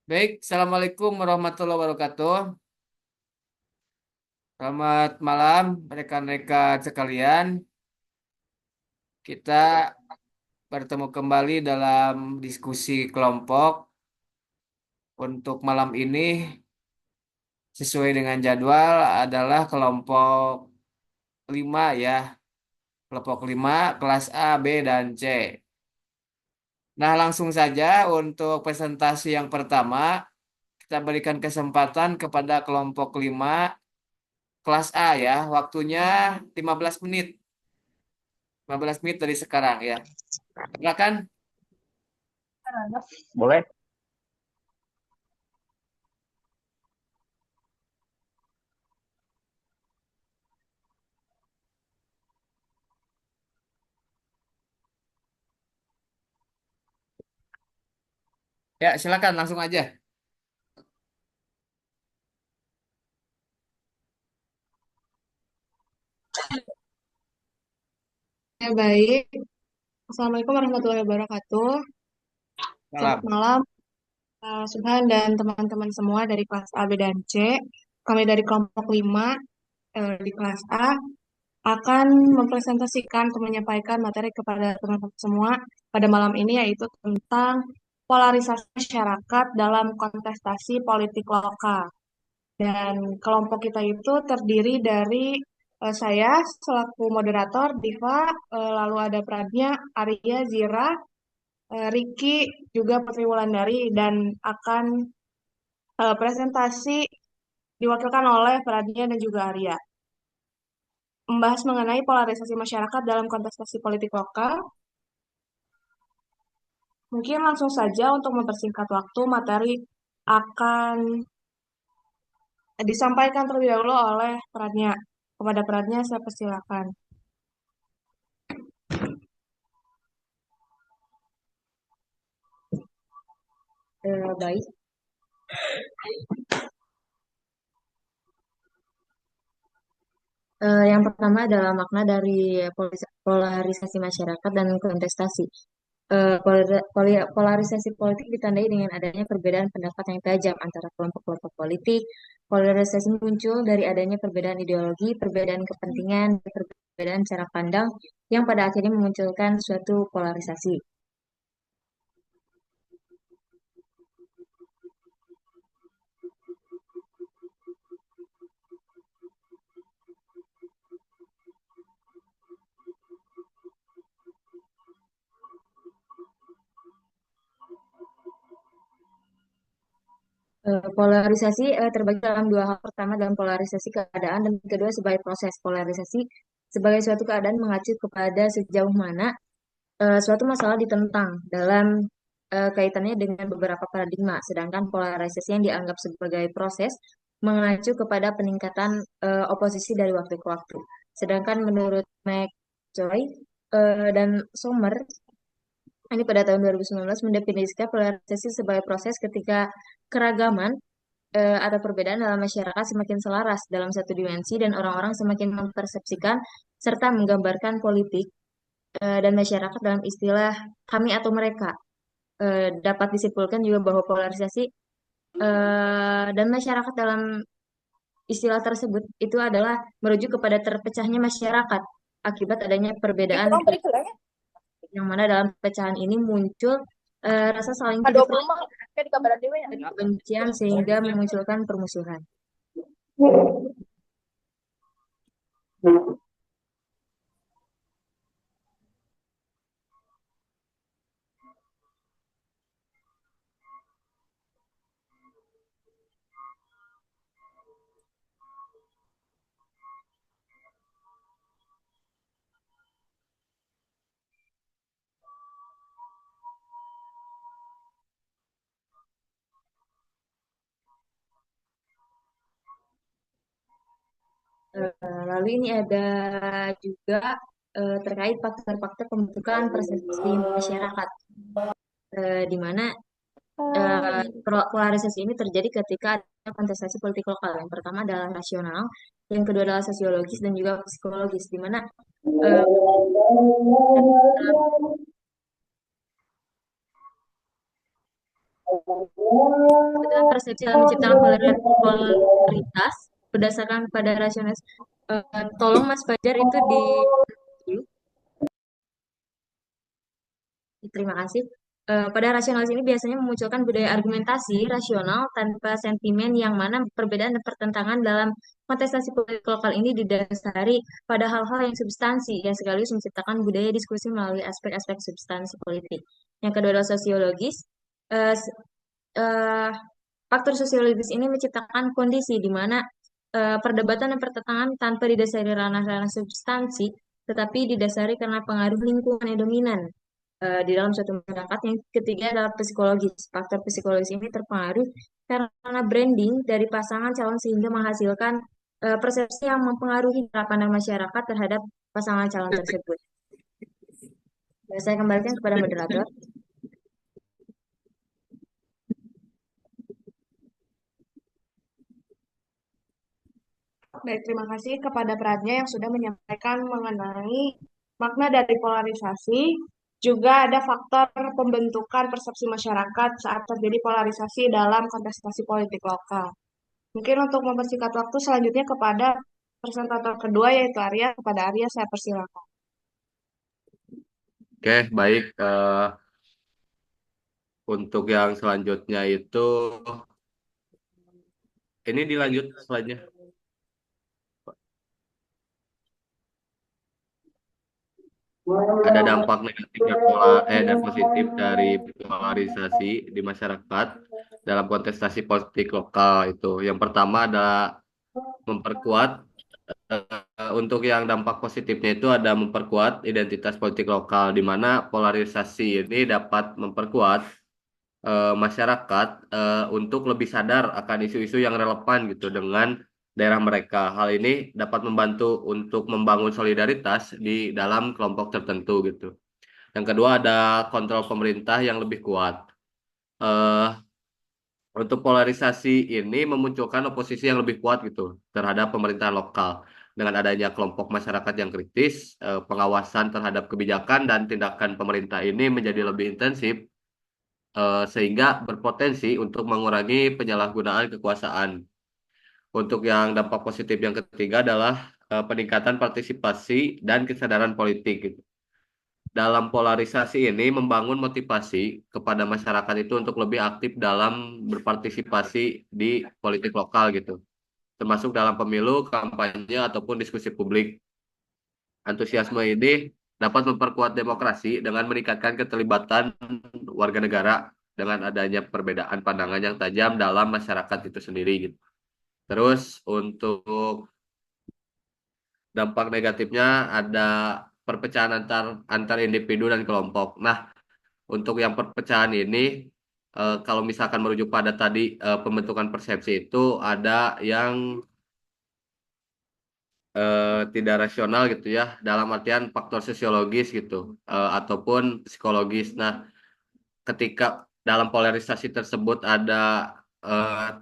Baik, Assalamualaikum warahmatullahi wabarakatuh. Selamat malam, rekan-rekan sekalian. Kita bertemu kembali dalam diskusi kelompok. Untuk malam ini, sesuai dengan jadwal, adalah kelompok 5 ya. Kelompok 5, kelas A, B, dan C. Nah, langsung saja untuk presentasi yang pertama, kita berikan kesempatan kepada kelompok 5, kelas A ya. Waktunya 15 menit. 15 menit dari sekarang ya. Silakan. Boleh. Ya, silakan langsung aja. Ya, baik. Assalamualaikum warahmatullahi wabarakatuh. Selamat Salam. malam, Subhan dan teman-teman semua dari kelas A, B, dan C. Kami dari kelompok 5 di kelas A akan mempresentasikan atau menyampaikan materi kepada teman-teman semua pada malam ini, yaitu tentang polarisasi masyarakat dalam kontestasi politik lokal. Dan kelompok kita itu terdiri dari saya selaku moderator, Diva, lalu ada Pradnya, Arya, Zira, Ricky, juga Putri Wulandari, dan akan presentasi diwakilkan oleh Pradnya dan juga Arya. Membahas mengenai polarisasi masyarakat dalam kontestasi politik lokal. Mungkin langsung saja untuk mempersingkat waktu, materi akan disampaikan terlebih dahulu oleh Pradnya. Kepada Pradnya saya persilakan. Baik. Yang pertama adalah makna dari polarisasi masyarakat dan kontestasi. Polarisasi politik ditandai dengan adanya perbedaan pendapat yang tajam antara kelompok-kelompok politik. Polarisasi muncul dari adanya perbedaan ideologi, perbedaan kepentingan, perbedaan cara pandang yang pada akhirnya memunculkan suatu polarisasi. Polarisasi terbagi dalam dua hal. Pertama dalam polarisasi keadaan dan kedua sebagai proses. Polarisasi sebagai suatu keadaan mengacu kepada sejauh mana suatu masalah ditentang dalam kaitannya dengan beberapa paradigma. Sedangkan polarisasi yang dianggap sebagai proses mengacu kepada peningkatan oposisi dari waktu ke waktu. Sedangkan menurut McCoy dan Sommer, ini pada tahun 2019 mendefinisikan polarisasi sebagai proses ketika keragaman atau perbedaan dalam masyarakat semakin selaras dalam satu dimensi dan orang-orang semakin mempersepsikan serta menggambarkan politik dan masyarakat dalam istilah kami atau mereka. Dapat disimpulkan juga bahwa polarisasi dan masyarakat dalam istilah tersebut itu adalah merujuk kepada terpecahnya masyarakat akibat adanya perbedaan yang mana dalam pecahan ini muncul rasa saling tidak percaya dan kebencian sehingga memunculkan permusuhan. Lalu ini ada juga terkait faktor-faktor pembentukan persepsi masyarakat, di mana polarisasi ini terjadi ketika ada kontestasi politik lokal. Yang pertama adalah rasional, yang kedua adalah sosiologis dan juga psikologis, di mana eh, dalam Dengan persepsi dalam menciptakan polaritas berdasarkan pada rasionalis. Tolong Mas Fajar itu di dulu. Terima kasih. Pada rasionalis ini biasanya memunculkan budaya argumentasi rasional tanpa sentimen yang mana perbedaan dan pertentangan dalam kontestasi politik lokal ini didasari pada hal-hal yang substansi yang sekaligus menciptakan budaya diskusi melalui aspek-aspek substansi politik. Yang kedua adalah sosiologis. Eh, s- eh, Faktor sosiologis ini menciptakan kondisi di mana perdebatan dan pertentangan tanpa didasari ranah-ranah substansi, tetapi didasari karena pengaruh lingkungan yang dominan di dalam suatu masyarakat. Yang ketiga adalah psikologis. Faktor psikologis ini terpengaruh karena branding dari pasangan calon sehingga menghasilkan persepsi yang mempengaruhi cara pandang masyarakat terhadap pasangan calon tersebut. Saya kembalikan kepada moderator. Baik, terima kasih kepada Pradnya yang sudah menyampaikan mengenai makna dari polarisasi. Juga ada faktor pembentukan persepsi masyarakat saat terjadi polarisasi dalam kontestasi politik lokal. Mungkin untuk mempersingkat waktu selanjutnya kepada presentator kedua yaitu Arya. Kepada Arya saya persilakan. Oke, baik. Untuk yang selanjutnya itu, ini dilanjut slide-nya. Ada dampak negatif dan positif dari polarisasi di masyarakat dalam kontestasi politik lokal itu. Yang pertama adalah memperkuat untuk yang dampak positifnya itu ada memperkuat identitas politik lokal di mana polarisasi ini dapat memperkuat masyarakat untuk lebih sadar akan isu-isu yang relevan gitu dengan daerah mereka. Hal ini dapat membantu untuk membangun solidaritas di dalam kelompok tertentu gitu. Yang kedua ada kontrol pemerintah yang lebih kuat. Eh, untuk polarisasi ini memunculkan oposisi yang lebih kuat gitu terhadap pemerintahan lokal. Dengan adanya kelompok masyarakat yang kritis, pengawasan terhadap kebijakan dan tindakan pemerintah ini menjadi lebih intensif sehingga berpotensi untuk mengurangi penyalahgunaan kekuasaan. Untuk yang dampak positif yang ketiga adalah peningkatan partisipasi dan kesadaran politik gitu. Dalam polarisasi ini membangun motivasi kepada masyarakat itu untuk lebih aktif dalam berpartisipasi di politik lokal gitu, termasuk dalam pemilu, kampanye ataupun diskusi publik. Antusiasme ini dapat memperkuat demokrasi dengan meningkatkan keterlibatan warga negara dengan adanya perbedaan pandangan yang tajam dalam masyarakat itu sendiri gitu. Terus untuk dampak negatifnya ada perpecahan antar individu dan kelompok. Nah, untuk yang perpecahan ini kalau misalkan merujuk pada tadi pembentukan persepsi itu ada yang tidak rasional gitu ya dalam artian faktor sosiologis gitu ataupun psikologis. Nah, ketika dalam polarisasi tersebut ada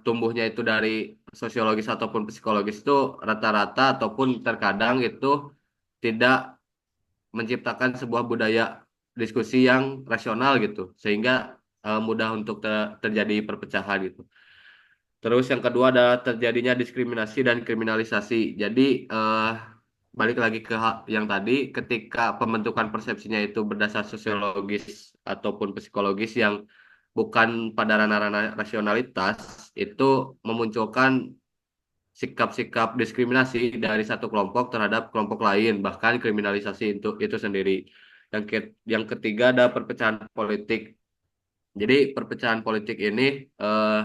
tumbuhnya itu dari sosiologis ataupun psikologis itu rata-rata ataupun terkadang itu tidak menciptakan sebuah budaya diskusi yang rasional gitu sehingga mudah untuk terjadi perpecahan gitu. Terus yang kedua adalah terjadinya diskriminasi dan kriminalisasi. Jadi balik lagi ke yang tadi, ketika pembentukan persepsinya itu berdasar sosiologis ataupun psikologis yang bukan pada ranah-ranah rasionalitas, itu memunculkan sikap-sikap diskriminasi dari satu kelompok terhadap kelompok lain, bahkan kriminalisasi itu sendiri. Yang ketiga ada perpecahan politik. Jadi perpecahan politik ini eh,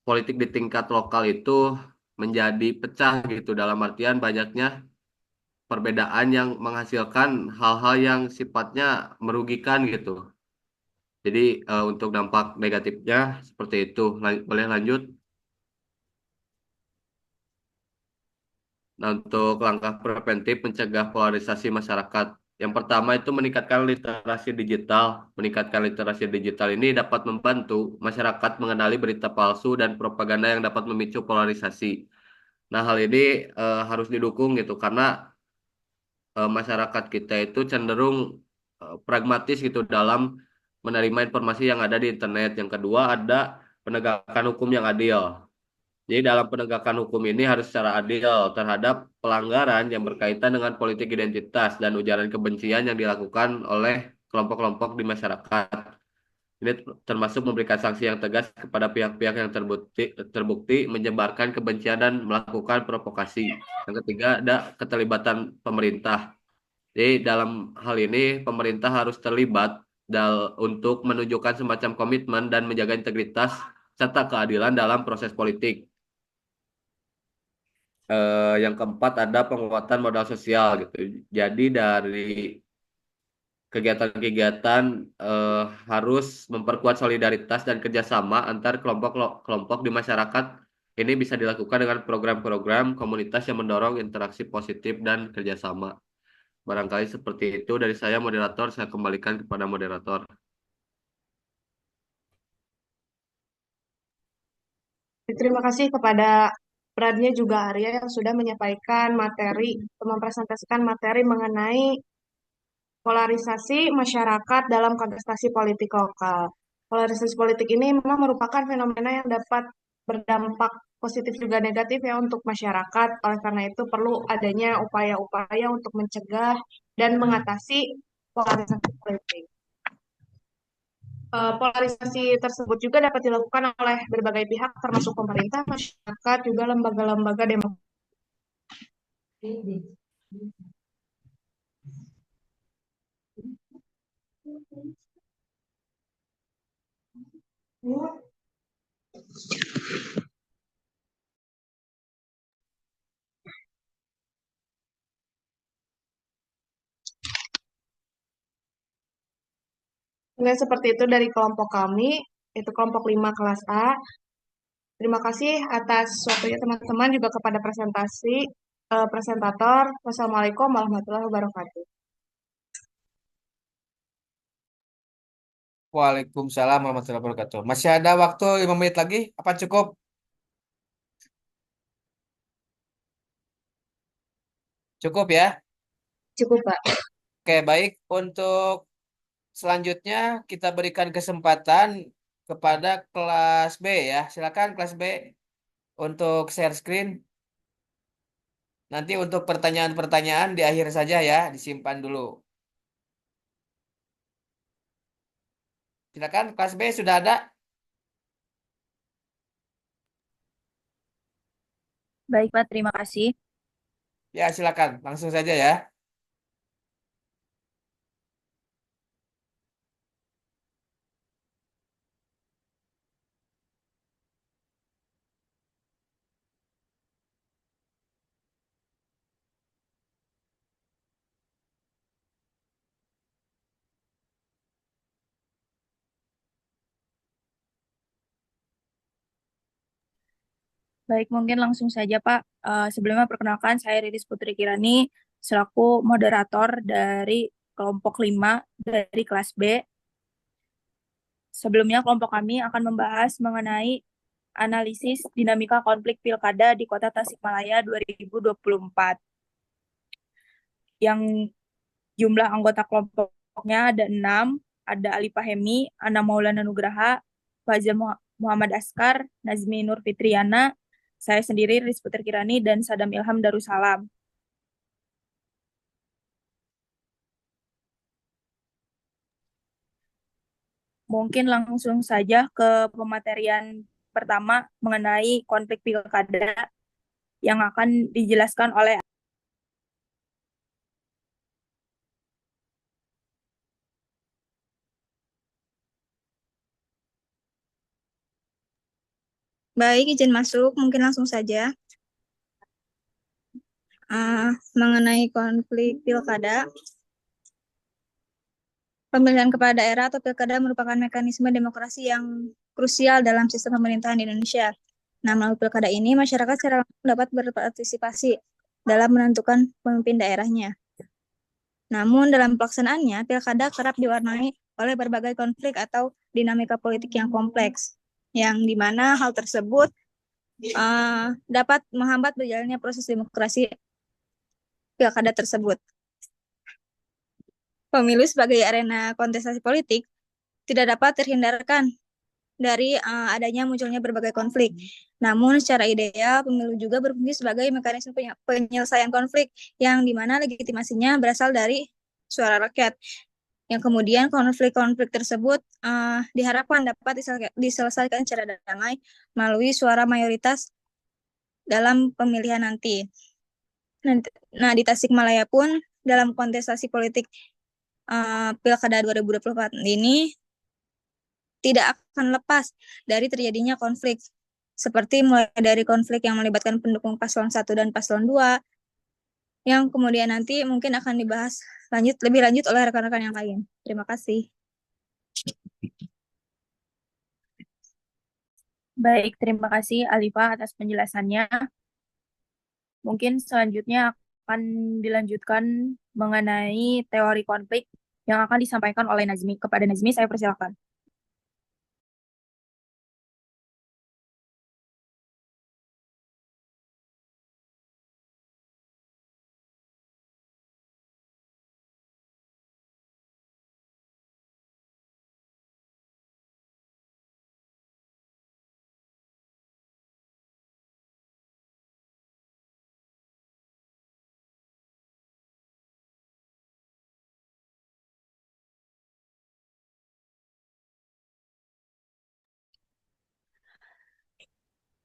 politik di tingkat lokal itu menjadi pecah gitu dalam artian banyaknya perbedaan yang menghasilkan hal-hal yang sifatnya merugikan gitu. Jadi untuk dampak negatifnya seperti itu. Boleh lanjut? Nah, untuk langkah preventif mencegah polarisasi masyarakat. Yang pertama itu meningkatkan literasi digital. Meningkatkan literasi digital ini dapat membantu masyarakat mengenali berita palsu dan propaganda yang dapat memicu polarisasi. Nah, hal ini harus didukung gitu karena masyarakat kita itu cenderung pragmatis gitu dalam menerima informasi yang ada di internet. Yang kedua ada penegakan hukum yang adil. Jadi dalam penegakan hukum ini harus secara adil terhadap pelanggaran yang berkaitan dengan politik identitas dan ujaran kebencian yang dilakukan oleh kelompok-kelompok di masyarakat. Ini termasuk memberikan sanksi yang tegas kepada pihak-pihak yang terbukti menyebarkan kebencian dan melakukan provokasi. Yang ketiga ada keterlibatan pemerintah. Jadi dalam hal ini pemerintah harus terlibat untuk menunjukkan semacam komitmen dan menjaga integritas serta keadilan dalam proses politik. Yang keempat ada penguatan modal sosial gitu. Jadi dari kegiatan-kegiatan eh, harus memperkuat solidaritas dan kerjasama antar kelompok-kelompok di masyarakat. Ini bisa dilakukan dengan program-program komunitas yang mendorong interaksi positif dan kerjasama. Barangkali seperti itu dari saya moderator. Saya kembalikan kepada moderator. Terima kasih kepada perannya juga Arya yang sudah menyampaikan materi, mempresentasikan materi mengenai polarisasi masyarakat dalam kontestasi politik lokal. Polarisasi politik ini memang merupakan fenomena yang dapat berdampak positif juga negatif ya untuk masyarakat. Oleh karena itu perlu adanya upaya-upaya untuk mencegah dan mengatasi polarisasi politik. Polarisasi tersebut juga dapat dilakukan oleh berbagai pihak termasuk pemerintah, masyarakat, juga lembaga-lembaga demokrasi. Dan seperti itu dari kelompok kami, itu kelompok 5 kelas A. Terima kasih atas waktunya teman-teman juga kepada presentator. Wassalamualaikum warahmatullahi wabarakatuh. Waalaikumsalam warahmatullahi wabarakatuh. Masih ada waktu 5 menit lagi? Apa cukup? Cukup ya? Cukup, Pak. Oke, baik. Untuk selanjutnya kita berikan kesempatan kepada kelas B ya. Silakan kelas B untuk share screen. Nanti untuk pertanyaan-pertanyaan di akhir saja ya, disimpan dulu. Silakan kelas B sudah ada? Baik, Pak. Terima kasih. Ya, silakan. Langsung saja ya. Baik, mungkin langsung saja, Pak. Sebelumnya perkenalkan, saya Riris Putri Kirani, selaku moderator dari kelompok 5 dari kelas B. Sebelumnya, kelompok kami akan membahas mengenai analisis dinamika konflik pilkada di Kota Tasikmalaya 2024. Yang jumlah anggota kelompoknya ada 6, ada Ali Fahemi, Ana Maulana Nugraha, Fajar Muhammad Askar, Nazmi Nur Fitriana, saya sendiri Riz Putri Kirani, dan Sadam Ilham Darussalam. Mungkin langsung saja ke pematerian pertama mengenai konflik pilkada yang akan dijelaskan oleh Baik, izin masuk. Mungkin langsung saja. Mengenai konflik pilkada, pemilihan kepala daerah atau pilkada merupakan mekanisme demokrasi yang krusial dalam sistem pemerintahan di Indonesia. Nah, melalui pilkada ini, masyarakat secara langsung dapat berpartisipasi dalam menentukan pemimpin daerahnya. Namun, dalam pelaksanaannya, pilkada kerap diwarnai oleh berbagai konflik atau dinamika politik yang kompleks, yang dimana hal tersebut dapat menghambat berjalannya proses demokrasi pilkada tersebut. Pemilu sebagai arena kontestasi politik tidak dapat terhindarkan dari adanya munculnya berbagai konflik. Namun secara ideal, pemilu juga berfungsi sebagai mekanisme penyelesaian konflik yang dimana legitimasinya berasal dari suara rakyat. Yang kemudian konflik-konflik tersebut diharapkan dapat diselesaikan secara damai melalui suara mayoritas dalam pemilihan nanti. Nah, di Tasikmalaya pun dalam kontestasi politik Pilkada 2024 ini tidak akan lepas dari terjadinya konflik. Seperti mulai dari konflik yang melibatkan pendukung paslon 1 dan paslon 2, yang kemudian nanti mungkin akan dibahas lebih lanjut oleh rekan-rekan yang lain. Terima kasih. Baik, terima kasih Alifa atas penjelasannya. Mungkin selanjutnya akan dilanjutkan mengenai teori konflik yang akan disampaikan oleh Nazmi. Kepada Nazmi, saya persilakan.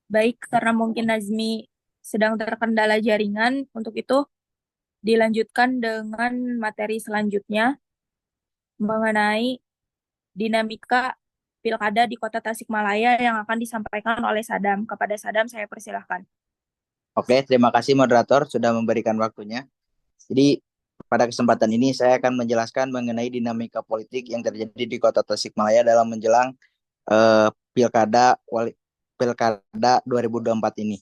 Baik, karena mungkin Nazmi sedang terkendala jaringan, untuk itu dilanjutkan dengan materi selanjutnya mengenai dinamika pilkada di Kota Tasikmalaya yang akan disampaikan oleh Sadam. Kepada Sadam, saya persilahkan. Oke, terima kasih moderator sudah memberikan waktunya. Jadi pada kesempatan ini saya akan menjelaskan mengenai dinamika politik yang terjadi di Kota Tasikmalaya dalam menjelang Pilkada 2024 ini.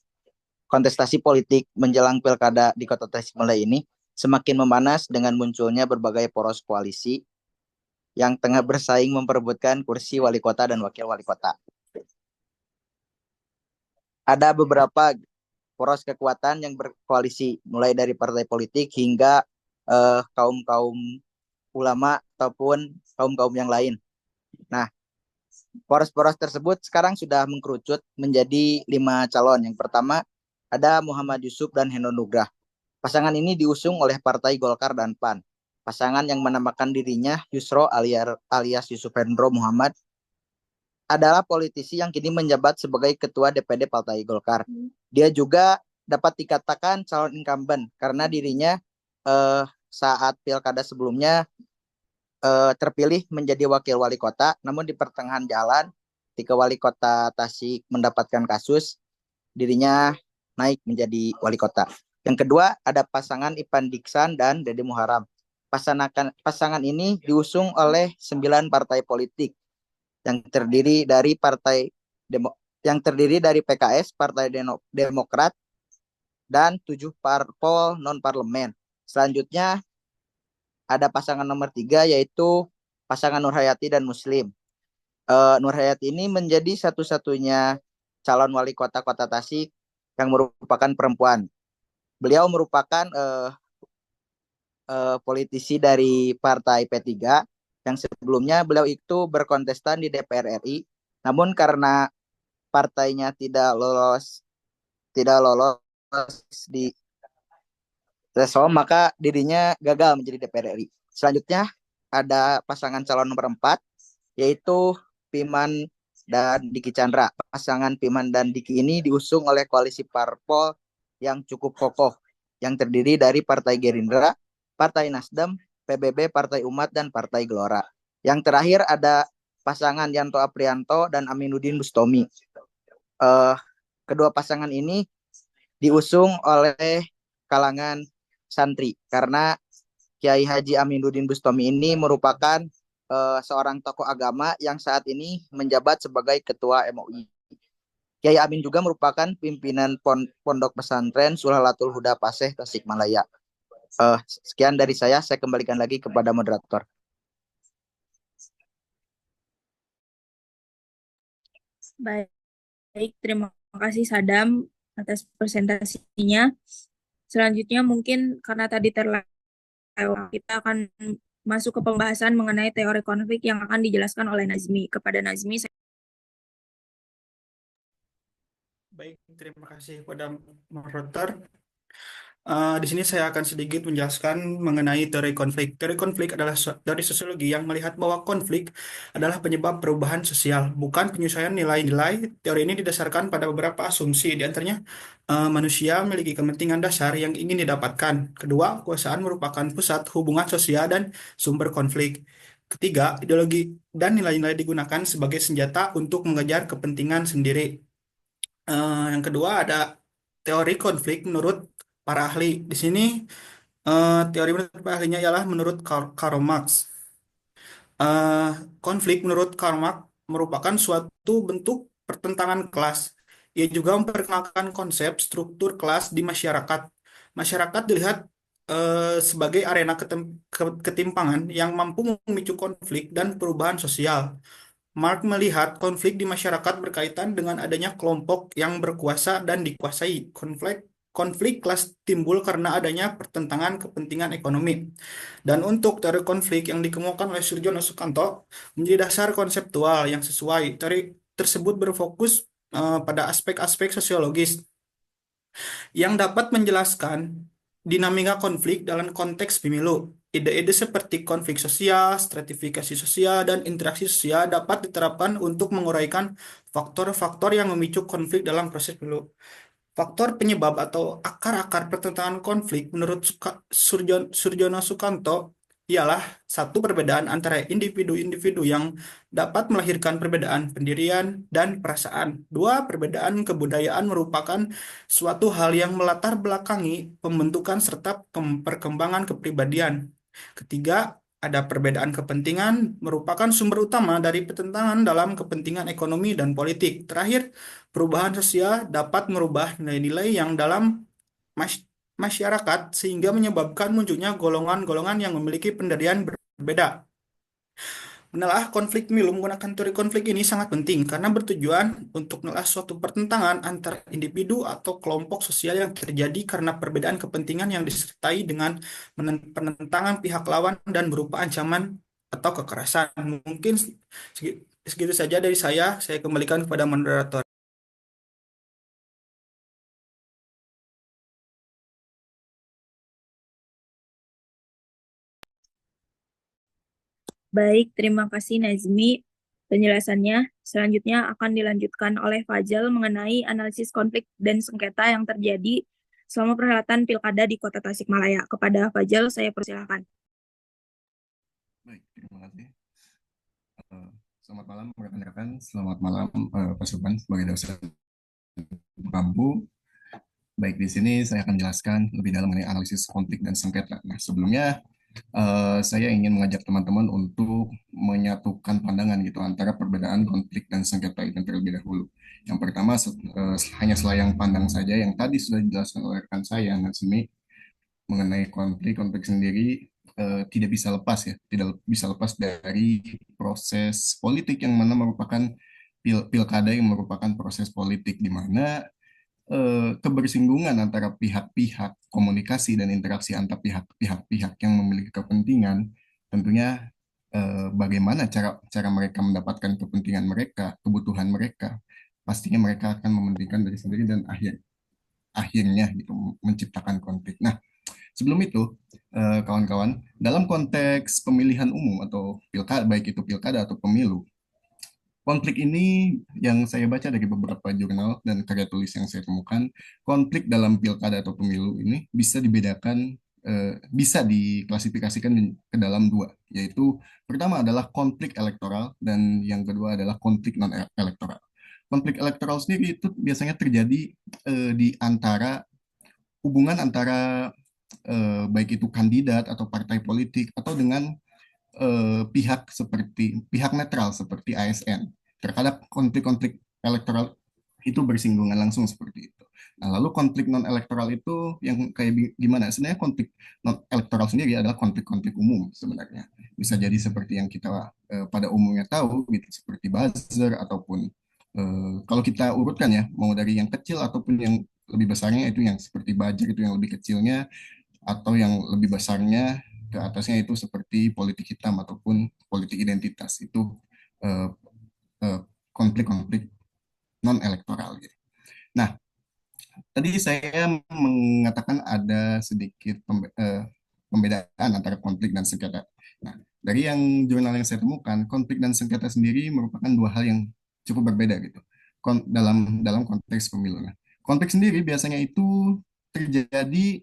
Kontestasi politik menjelang Pilkada di Kota Tasikmalaya ini semakin memanas dengan munculnya berbagai poros koalisi yang tengah bersaing memperebutkan kursi wali kota dan wakil wali kota. Ada beberapa poros kekuatan yang berkoalisi, mulai dari partai politik hingga kaum-kaum ulama ataupun kaum-kaum yang lain. Nah, poros-poros tersebut sekarang sudah mengkerucut menjadi 5 calon. Yang pertama ada Muhammad Yusuf dan Heno Nugrah. Pasangan ini diusung oleh Partai Golkar dan PAN. Pasangan yang menamakan dirinya Yusro alias Yusuf Hendro Muhammad adalah politisi yang kini menjabat sebagai Ketua DPD Partai Golkar. Dia juga dapat dikatakan calon incumbent karena dirinya saat pilkada sebelumnya terpilih menjadi wakil wali kota, namun di pertengahan jalan ketika wali kota Tasik mendapatkan kasus, dirinya naik menjadi wali kota. Yang kedua ada pasangan Ipan Diksan dan Dede Muharam. Pasangan ini diusung oleh 9 partai politik yang terdiri dari PKS, Partai Demokrat, dan 7 parpol non-parlemen. Selanjutnya ada pasangan nomor 3 yaitu pasangan Nur Hayati dan Muslim. Nur Hayati ini menjadi satu-satunya calon wali kota Kota Tasik yang merupakan perempuan. Beliau merupakan politisi dari Partai P3 yang sebelumnya beliau itu berkontestan di DPR RI, namun karena partainya tidak lolos di threshold, maka dirinya gagal menjadi DPR RI. Selanjutnya ada pasangan calon nomor 4 yaitu Piman dan Diki Chandra. Pasangan Piman dan Diki ini diusung oleh koalisi parpol yang cukup kokoh yang terdiri dari Partai Gerindra, Partai Nasdem, PBB, Partai Umat, dan Partai Gelora. Yang terakhir ada pasangan Yanto Aprianto dan Aminuddin Bustomi. Kedua pasangan ini diusung oleh kalangan santri karena Kiai Haji Aminuddin Bustomi ini merupakan seorang tokoh agama yang saat ini menjabat sebagai Ketua MUI. Kiai Amin juga merupakan pimpinan Pondok Pesantren Sulhalatul Huda Paseh Tasikmalaya. Sekian dari saya kembalikan lagi kepada moderator. Baik, terima kasih Sadam atas presentasinya. Selanjutnya mungkin karena tadi terlewat, kita akan masuk ke pembahasan mengenai teori konflik yang akan dijelaskan oleh Nazmi. Kepada Nazmi, Baik, terima kasih kepada moderator. Di sini saya akan sedikit menjelaskan mengenai teori konflik. Teori konflik adalah teori sosiologi yang melihat bahwa konflik adalah penyebab perubahan sosial, bukan penyesuaian nilai-nilai. Teori ini didasarkan pada beberapa asumsi, di antaranya manusia memiliki kepentingan dasar yang ingin didapatkan. Kedua, kekuasaan merupakan pusat hubungan sosial dan sumber konflik. Ketiga, ideologi dan nilai-nilai digunakan sebagai senjata untuk mengejar kepentingan sendiri. Yang kedua ada teori konflik menurut para ahli. Di sini teori menurut para ahlinya ialah menurut Karl Marx. Eh, Konflik menurut Karl Marx merupakan suatu bentuk pertentangan kelas. Ia juga memperkenalkan konsep struktur kelas di masyarakat. Masyarakat dilihat sebagai arena ketimpangan yang mampu memicu konflik dan perubahan sosial. Mark melihat konflik di masyarakat berkaitan dengan adanya kelompok yang berkuasa dan dikuasai. Konflik kelas timbul karena adanya pertentangan kepentingan ekonomi. Dan untuk teori konflik yang dikemukakan oleh Surjono Sukanto menjadi dasar konseptual yang sesuai. Teori tersebut berfokus pada aspek-aspek sosiologis yang dapat menjelaskan dinamika konflik dalam konteks pemilu. Ide-ide seperti konflik sosial, stratifikasi sosial, dan interaksi sosial dapat diterapkan untuk menguraikan faktor-faktor yang memicu konflik dalam proses pemilu. Faktor penyebab atau akar-akar pertentangan konflik menurut Surjono Sukanto ialah satu, perbedaan antara individu-individu yang dapat melahirkan perbedaan pendirian dan perasaan. Dua, perbedaan kebudayaan merupakan suatu hal yang melatar belakangi pembentukan serta perkembangan kepribadian. Ketiga, ada perbedaan kepentingan merupakan sumber utama dari pertentangan dalam kepentingan ekonomi dan politik. Terakhir, perubahan sosial dapat merubah nilai-nilai yang dalam masyarakat sehingga menyebabkan munculnya golongan-golongan yang memiliki pendirian berbeda. Menelaah konflik milu menggunakan teori konflik ini sangat penting karena bertujuan untuk menelaah suatu pertentangan antara individu atau kelompok sosial yang terjadi karena perbedaan kepentingan yang disertai dengan penentangan pihak lawan dan berupa ancaman atau kekerasan. Mungkin segitu saja dari saya kembalikan kepada moderator. baik, terima kasih Nazmi penjelasannya. Selanjutnya akan dilanjutkan oleh Fajal mengenai analisis konflik dan sengketa yang terjadi selama perhelatan Pilkada di Kota Tasikmalaya. Kepada Fajal, saya persilahkan. Baik, terima kasih. Selamat malam rekan-rekan, selamat malam Pak Subhan sebagai dosen Bambu. Baik, di sini saya akan jelaskan lebih dalam mengenai analisis konflik dan sengketa. Nah, sebelumnya saya ingin mengajak teman-teman untuk menyatukan pandangan gitu antara perbedaan konflik dan sengketa itu terlebih dahulu. Yang pertama hanya selayang pandang saja yang tadi sudah dijelaskan oleh rekan saya Natsumi mengenai konflik sendiri tidak bisa lepas ya, tidak bisa lepas dari proses politik yang mana merupakan pilkada yang merupakan proses politik di mana kebersinggungan antara pihak-pihak, komunikasi dan interaksi antar pihak-pihak yang memiliki kepentingan, tentunya bagaimana cara mereka mendapatkan kepentingan mereka, kebutuhan mereka, pastinya mereka akan mementingkan dari sendiri dan akhirnya gitu menciptakan konflik. Nah, sebelum itu, kawan-kawan, dalam konteks pemilihan umum atau pilkada, baik itu pilkada atau pemilu, konflik ini yang saya baca dari beberapa jurnal dan karya tulis yang saya temukan, konflik dalam pilkada atau pemilu ini bisa dibedakan, bisa diklasifikasikan ke dalam dua, yaitu pertama adalah konflik elektoral dan yang kedua adalah konflik non-elektoral. Konflik elektoral sendiri itu biasanya terjadi di antara hubungan antara baik itu kandidat atau partai politik atau dengan pihak netral seperti ASN. Terhadap konflik-konflik elektoral itu bersinggungan langsung seperti itu. Nah, lalu konflik non elektoral itu yang kayak gimana? Sebenarnya konflik non elektoral sendiri adalah konflik-konflik umum sebenarnya. Bisa jadi seperti yang kita pada umumnya tahu gitu, seperti buzzer ataupun kalau kita urutkan ya, mau dari yang kecil ataupun yang lebih besarnya itu yang seperti buzzer itu yang lebih kecilnya atau yang lebih besarnya ke atasnya itu seperti politik hitam ataupun politik identitas. Itu eh, eh, konflik-konflik non elektoral gitu. Nah, tadi saya mengatakan ada sedikit pembedaan antara konflik dan sengketa. Nah, dari yang jurnal yang saya temukan, konflik dan sengketa sendiri merupakan dua hal yang cukup berbeda gitu. Dalam konteks pemilu. Nah, konflik sendiri biasanya itu terjadi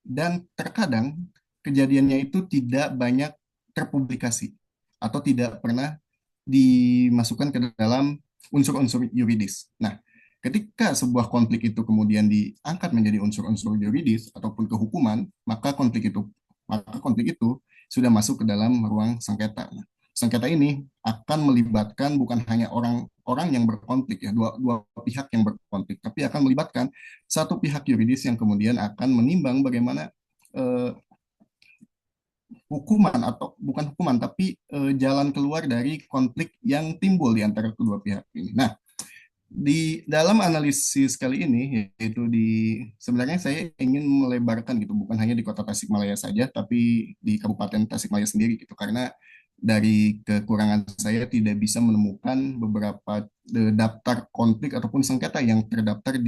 dan terkadang kejadiannya itu tidak banyak terpublikasi atau tidak pernah dimasukkan ke dalam unsur-unsur yuridis. Nah, ketika sebuah konflik itu kemudian diangkat menjadi unsur-unsur yuridis ataupun kehukuman, maka konflik itu sudah masuk ke dalam ruang sengketa. Nah, sengketa ini akan melibatkan bukan hanya orang-orang yang berkonflik ya, dua pihak yang berkonflik, tapi akan melibatkan satu pihak yuridis yang kemudian akan menimbang bagaimana eh, hukuman atau bukan hukuman tapi jalan keluar dari konflik yang timbul di antara kedua pihak ini. Nah, di dalam analisis kali ini yaitu sebenarnya saya ingin melebarkan gitu, bukan hanya di Kota Tasikmalaya saja tapi di Kabupaten Tasikmalaya sendiri gitu, karena dari kekurangan saya tidak bisa menemukan beberapa daftar konflik ataupun sengketa yang terdaftar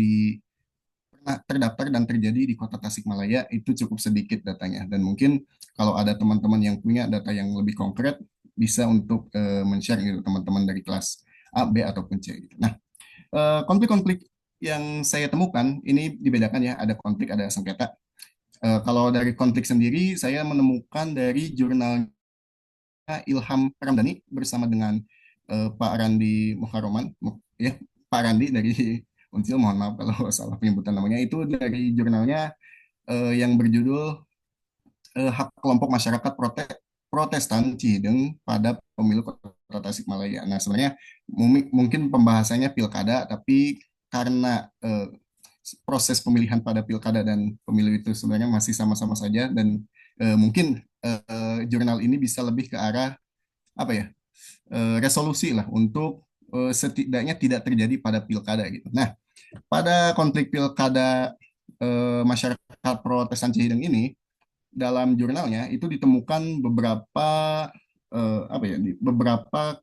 dan terjadi di Kota Tasikmalaya itu cukup sedikit datanya, dan mungkin kalau ada teman-teman yang punya data yang lebih konkret bisa untuk men-share gitu, teman-teman dari kelas A, B ataupun C gitu. Nah, konflik-konflik yang saya temukan ini dibedakan ya, ada konflik, ada sengketa. Kalau dari konflik sendiri, saya menemukan dari jurnalnya Ilham Ramdhani bersama dengan Pak Randi Muharoman, ya Pak Randi dari Unsil, mohon maaf kalau salah penyebutan namanya, itu dari jurnalnya yang berjudul Hak Kelompok Masyarakat Protestan Cihideng pada Pemilu Kota Tasikmalaya. Nah, sebenarnya mungkin pembahasannya pilkada, tapi karena proses pemilihan pada pilkada dan pemilu itu sebenarnya masih sama-sama saja, dan mungkin jurnal ini bisa lebih ke arah apa ya, resolusi lah untuk setidaknya tidak terjadi pada pilkada gitu. Nah, pada konflik pilkada masyarakat Protestan Cihideng ini, dalam jurnalnya itu ditemukan beberapa apa ya, beberapa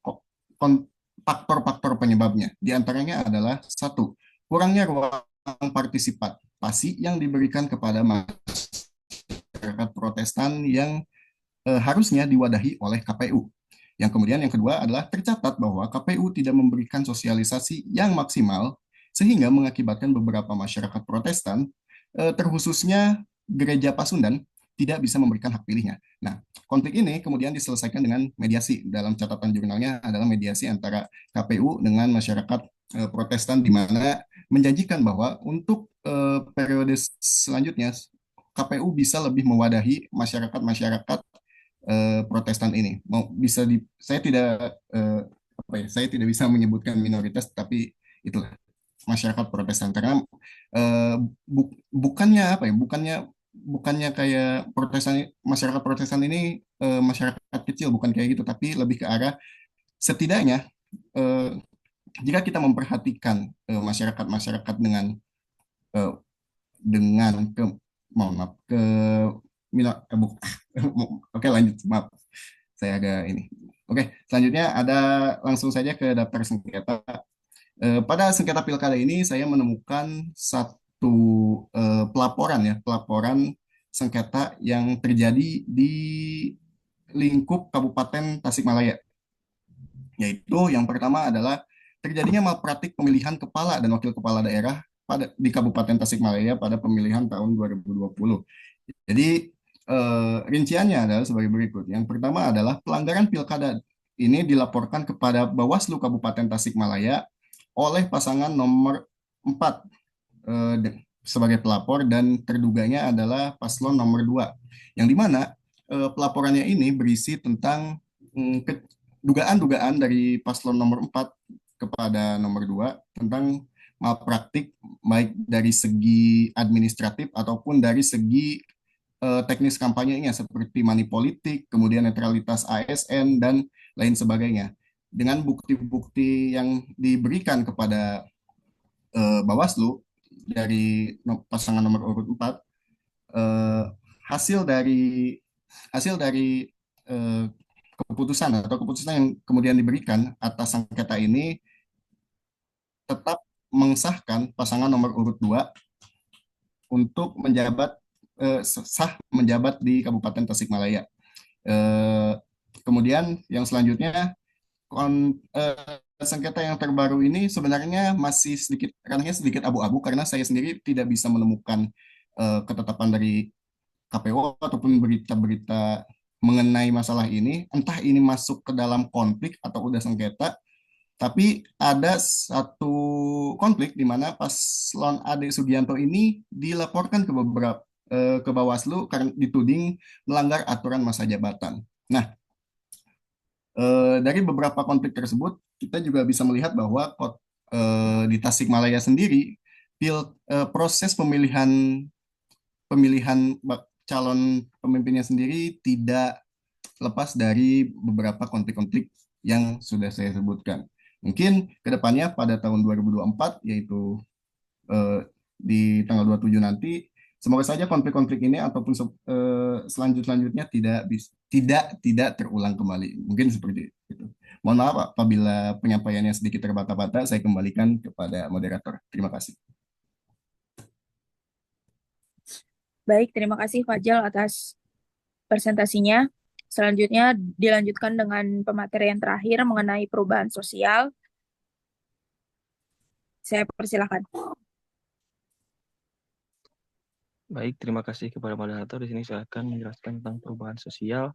faktor-faktor penyebabnya. Di antaranya adalah satu, kurangnya ruang partisipasi yang diberikan kepada masyarakat Protestan yang harusnya diwadahi oleh KPU. Yang kemudian yang kedua adalah tercatat bahwa KPU tidak memberikan sosialisasi yang maksimal sehingga mengakibatkan beberapa masyarakat Protestan, terkhususnya Gereja Pasundan, tidak bisa memberikan hak pilihnya. Nah, konflik ini kemudian diselesaikan dengan mediasi. Dalam catatan jurnalnya adalah mediasi antara KPU dengan masyarakat Protestan, di mana menjanjikan bahwa untuk periode selanjutnya KPU bisa lebih mewadahi masyarakat-masyarakat Protestan ini. Saya tidak saya tidak bisa menyebutkan minoritas, tapi itulah masyarakat Protestan, karena bukannya apa ya, bukannya kayak masyarakat Protestan ini masyarakat kecil, bukan kayak gitu, tapi lebih ke arah setidaknya eh, jika kita memperhatikan masyarakat-masyarakat eh, dengan mohon maaf ke oke, lanjut, maaf saya agak ini. Oke, selanjutnya ada, langsung saja ke daftar sengketa. Pada sengketa pilkada ini saya menemukan satu pelaporan sengketa yang terjadi di lingkup Kabupaten Tasikmalaya. Yaitu yang pertama adalah terjadinya malpraktik pemilihan kepala dan wakil kepala daerah di Kabupaten Tasikmalaya pada pemilihan tahun 2020. Jadi rinciannya adalah sebagai berikut. Yang pertama adalah pelanggaran pilkada ini dilaporkan kepada Bawaslu Kabupaten Tasikmalaya oleh pasangan nomor 4 sebagai pelapor, dan terduganya adalah paslon nomor 2. Yang dimana pelaporannya ini berisi tentang dugaan-dugaan dari paslon nomor 4 kepada nomor 2 tentang malpraktik baik dari segi administratif ataupun dari segi teknis kampanyenya seperti money politik, kemudian netralitas ASN dan lain sebagainya. Dengan bukti-bukti yang diberikan kepada Bawaslu dari pasangan nomor urut 4, hasil dari hasil dari eh, keputusan yang kemudian diberikan atas sengketa ini tetap mengesahkan pasangan nomor urut 2 untuk sah menjabat di Kabupaten Tasikmalaya. Eh, Kemudian yang selanjutnya sengketa yang terbaru ini sebenarnya masih sedikit ranahnya sedikit abu-abu karena saya sendiri tidak bisa menemukan ketetapan dari KPU ataupun berita-berita mengenai masalah ini, entah ini masuk ke dalam konflik atau udah sengketa, tapi ada satu konflik di mana paslon Ade Sugianto ini dilaporkan ke Bawaslu karena dituding melanggar aturan masa jabatan. Nah, dari beberapa konflik tersebut kita juga bisa melihat bahwa di Tasikmalaya sendiri proses pemilihan calon pemimpinnya sendiri tidak lepas dari beberapa konflik-konflik yang sudah saya sebutkan. Mungkin kedepannya pada tahun 2024, yaitu di tanggal 27 nanti, semoga saja konflik-konflik ini ataupun selanjutnya tidak terulang kembali. Mungkin seperti itu. Mohon maaf apabila penyampaiannya sedikit terbata-bata, saya kembalikan kepada moderator. Terima kasih. Baik, terima kasih Fajal atas presentasinya. Selanjutnya dilanjutkan dengan pematerian terakhir mengenai perubahan sosial. Saya persilahkan. Baik, terima kasih kepada moderator. Di sini saya akan menjelaskan tentang perubahan sosial,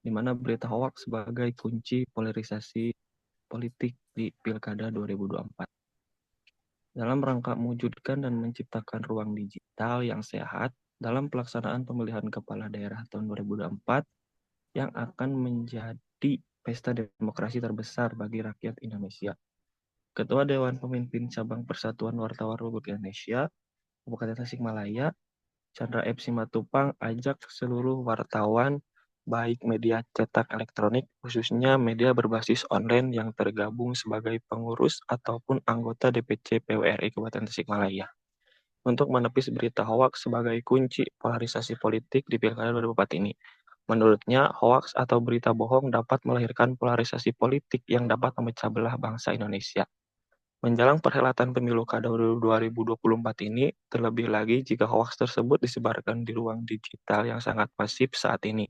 di mana berita hoax sebagai kunci polarisasi politik di Pilkada 2024. Dalam rangka mewujudkan dan menciptakan ruang digital yang sehat dalam pelaksanaan pemilihan kepala daerah tahun 2024 yang akan menjadi pesta demokrasi terbesar bagi rakyat Indonesia. Ketua Dewan Pemimpin Cabang Persatuan Wartawan Republik Indonesia, Kabupaten Tasikmalaya, Chandra F. Simatupang ajak seluruh wartawan, baik media cetak elektronik, khususnya media berbasis online yang tergabung sebagai pengurus ataupun anggota DPC PWRI Kabupaten Tasikmalaya, untuk menepis berita hoaks sebagai kunci polarisasi politik di Pilkada 2024 ini. Menurutnya, hoaks atau berita bohong dapat melahirkan polarisasi politik yang dapat memecah belah bangsa Indonesia. Menjelang perhelatan pemilu kada 2024 ini, terlebih lagi jika hoaks tersebut disebarkan di ruang digital yang sangat masif saat ini.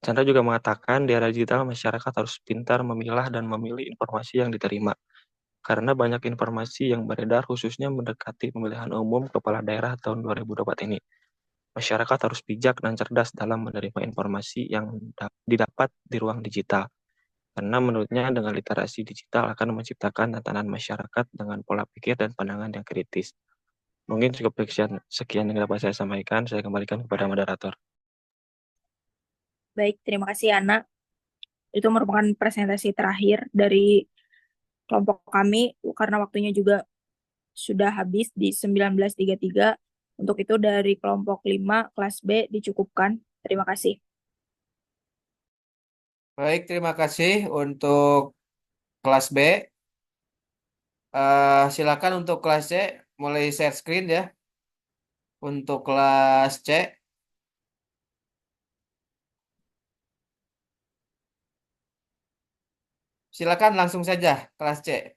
Chandra juga mengatakan di era digital masyarakat harus pintar memilah dan memilih informasi yang diterima. Karena banyak informasi yang beredar khususnya mendekati pemilihan umum kepala daerah tahun 2024 ini. Masyarakat harus bijak dan cerdas dalam menerima informasi yang didapat di ruang digital. Karena menurutnya dengan literasi digital akan menciptakan tatanan masyarakat dengan pola pikir dan pandangan yang kritis. Mungkin cukup sekian yang dapat saya sampaikan. Saya kembalikan kepada moderator. Baik, terima kasih Ana. Itu merupakan presentasi terakhir dari kelompok kami karena waktunya juga sudah habis di 19.33. Untuk itu dari kelompok 5 kelas B dicukupkan. Terima kasih. Baik, terima kasih untuk kelas B. Silakan untuk kelas C, mulai share screen ya. Untuk kelas C, silakan langsung saja kelas C.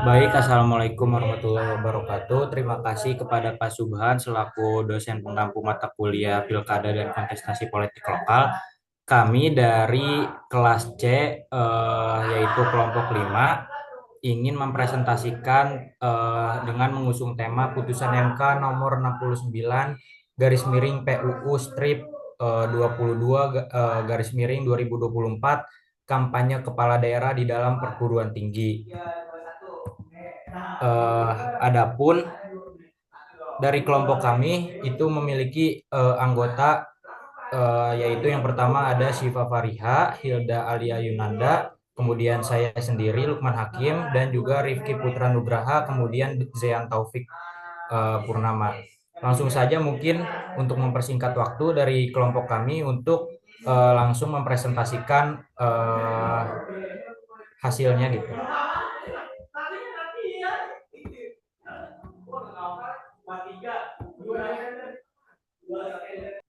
Baik, Assalamualaikum warahmatullahi wabarakatuh. Terima kasih kepada Pak Subhan selaku dosen pengampu mata kuliah Pilkada dan Kontestasi Politik Lokal. Kami dari kelas C, yaitu kelompok 5, ingin mempresentasikan dengan mengusung tema putusan MK nomor 69 garis miring PUU strip 22 garis miring 2024 kampanye kepala daerah di dalam perguruan tinggi. Adapun dari kelompok kami itu memiliki anggota yaitu yang pertama ada Syifa Fariha, Hilda Alia Yunanda, kemudian saya sendiri Lukman Hakim, dan juga Rifki Putra Nugraha, kemudian Zeyan Taufik Purnama. Langsung saja mungkin untuk mempersingkat waktu dari kelompok kami untuk langsung mempresentasikan hasilnya gitu.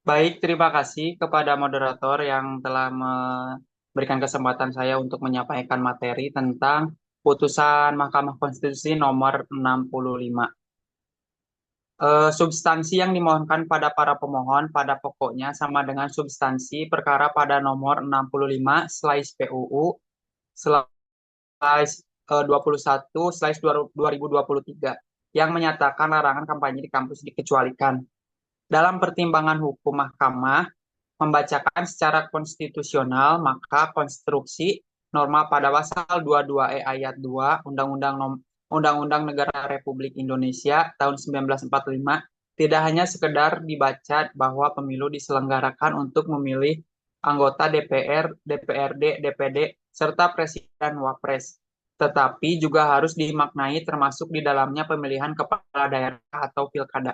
Baik, terima kasih kepada moderator yang telah memberikan kesempatan saya untuk menyampaikan materi tentang putusan Mahkamah Konstitusi nomor 65. Substansi yang dimohonkan pada para pemohon pada pokoknya sama dengan substansi perkara pada nomor 65 slash PUU slash 21 slash 2023 yang menyatakan larangan kampanye di kampus dikecualikan. Dalam pertimbangan hukum mahkamah membacakan secara konstitusional, maka konstruksi norma pada pasal 22E ayat 2 Undang-Undang Negara Republik Indonesia tahun 1945 tidak hanya sekedar dibaca bahwa pemilu diselenggarakan untuk memilih anggota DPR, DPRD, DPD, serta Presiden Wapres, tetapi juga harus dimaknai termasuk di dalamnya pemilihan kepala daerah atau pilkada.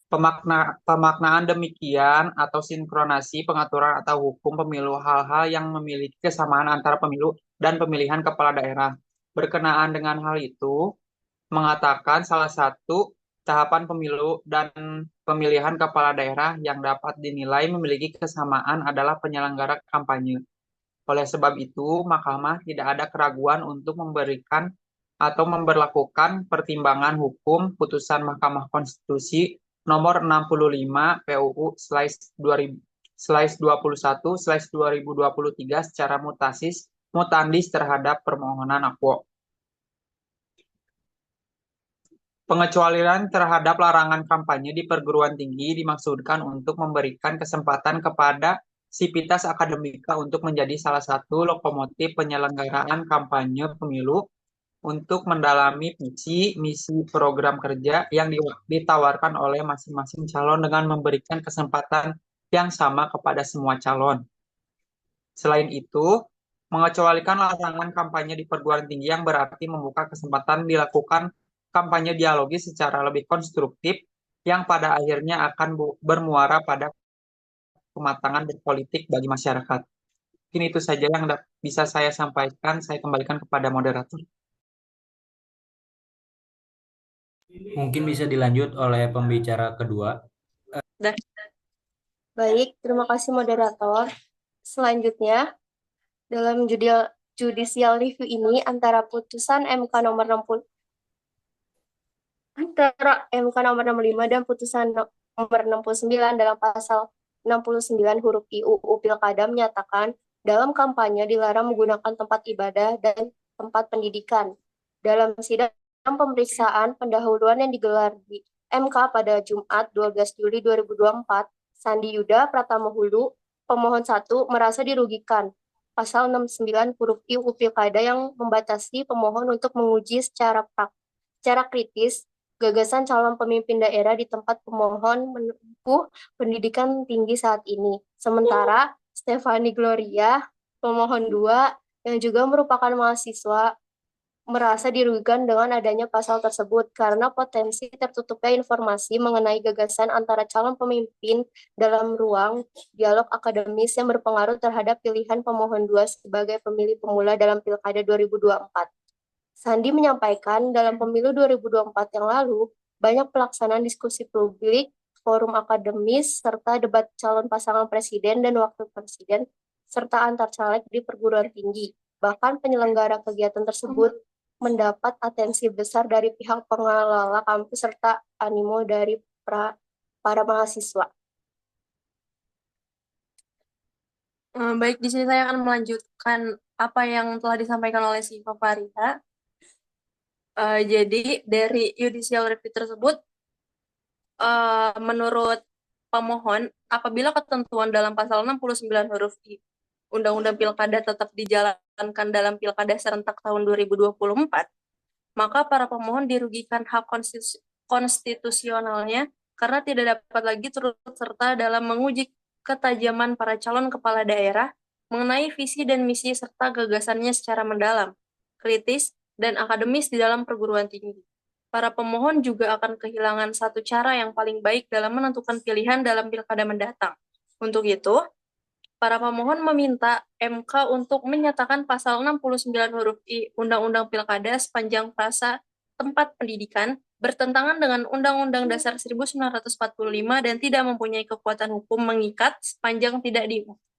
Pemaknaan demikian atau sinkronasi pengaturan atau hukum pemilu hal-hal yang memiliki kesamaan antara pemilu dan pemilihan kepala daerah. Berkenaan dengan hal itu, mengatakan salah satu tahapan pemilu dan pemilihan kepala daerah yang dapat dinilai memiliki kesamaan adalah penyelenggara kampanye. Oleh sebab itu, Mahkamah tidak ada keraguan untuk memberikan atau memberlakukan pertimbangan hukum putusan Mahkamah Konstitusi nomor 65 PUU /21/2023 secara mutandis terhadap permohonan akwo. Pengecualian terhadap larangan kampanye di perguruan tinggi dimaksudkan untuk memberikan kesempatan kepada Sivitas Akademika untuk menjadi salah satu lokomotif penyelenggaraan kampanye pemilu untuk mendalami visi, misi, program kerja yang ditawarkan oleh masing-masing calon dengan memberikan kesempatan yang sama kepada semua calon. Selain itu, mengecualikan larangan kampanye di perguruan tinggi yang berarti membuka kesempatan dilakukan kampanye dialogis secara lebih konstruktif yang pada akhirnya akan bermuara pada kematangan berpolitik bagi masyarakat. Mungkin itu saja yang bisa saya sampaikan. Saya kembalikan kepada moderator. Mungkin bisa dilanjut oleh pembicara kedua. Baik, terima kasih moderator. Selanjutnya, dalam judicial review ini antara putusan MK nomor 65 dan putusan nomor 69 dalam pasal 69 huruf I UU Pilkada menyatakan dalam kampanye dilarang menggunakan tempat ibadah dan tempat pendidikan. Dalam sidang pemeriksaan pendahuluan yang digelar di MK pada Jumat 12 Juli 2024, Sandi Yuda Pratama Hulu, pemohon 1, merasa dirugikan. Pasal 69 huruf I UU Pilkada yang membatasi pemohon untuk menguji secara kritis gagasan calon pemimpin daerah di tempat pemohon menempuh pendidikan tinggi saat ini. Sementara Stefani Gloria, pemohon 2, yang juga merupakan mahasiswa, merasa dirugikan dengan adanya pasal tersebut karena potensi tertutupnya informasi mengenai gagasan antara calon pemimpin dalam ruang dialog akademis yang berpengaruh terhadap pilihan pemohon 2 sebagai pemilih pemula dalam Pilkada 2024. Sandi menyampaikan dalam pemilu 2024 yang lalu, banyak pelaksanaan diskusi publik, forum akademis, serta debat calon pasangan presiden dan wakil presiden, serta antar caleg di perguruan tinggi. Bahkan penyelenggara kegiatan tersebut mendapat atensi besar dari pihak pengelola kampus serta animo dari para mahasiswa. Baik, di sini saya akan melanjutkan apa yang telah disampaikan oleh Siva Farida. Jadi dari judicial review tersebut, menurut pemohon, apabila ketentuan dalam pasal 69 huruf I Undang-Undang Pilkada tetap dijalankan dalam Pilkada serentak tahun 2024, maka para pemohon dirugikan hak konstitusionalnya karena tidak dapat lagi turut serta dalam menguji ketajaman para calon kepala daerah mengenai visi dan misi serta gagasannya secara mendalam, kritis, dan akademis di dalam perguruan tinggi. Para pemohon juga akan kehilangan satu cara yang paling baik dalam menentukan pilihan dalam pilkada mendatang. Untuk itu, para pemohon meminta MK untuk menyatakan pasal 69 huruf I Undang-Undang Pilkada sepanjang frasa tempat pendidikan bertentangan dengan Undang-Undang Dasar 1945 dan tidak mempunyai kekuatan hukum mengikat sepanjang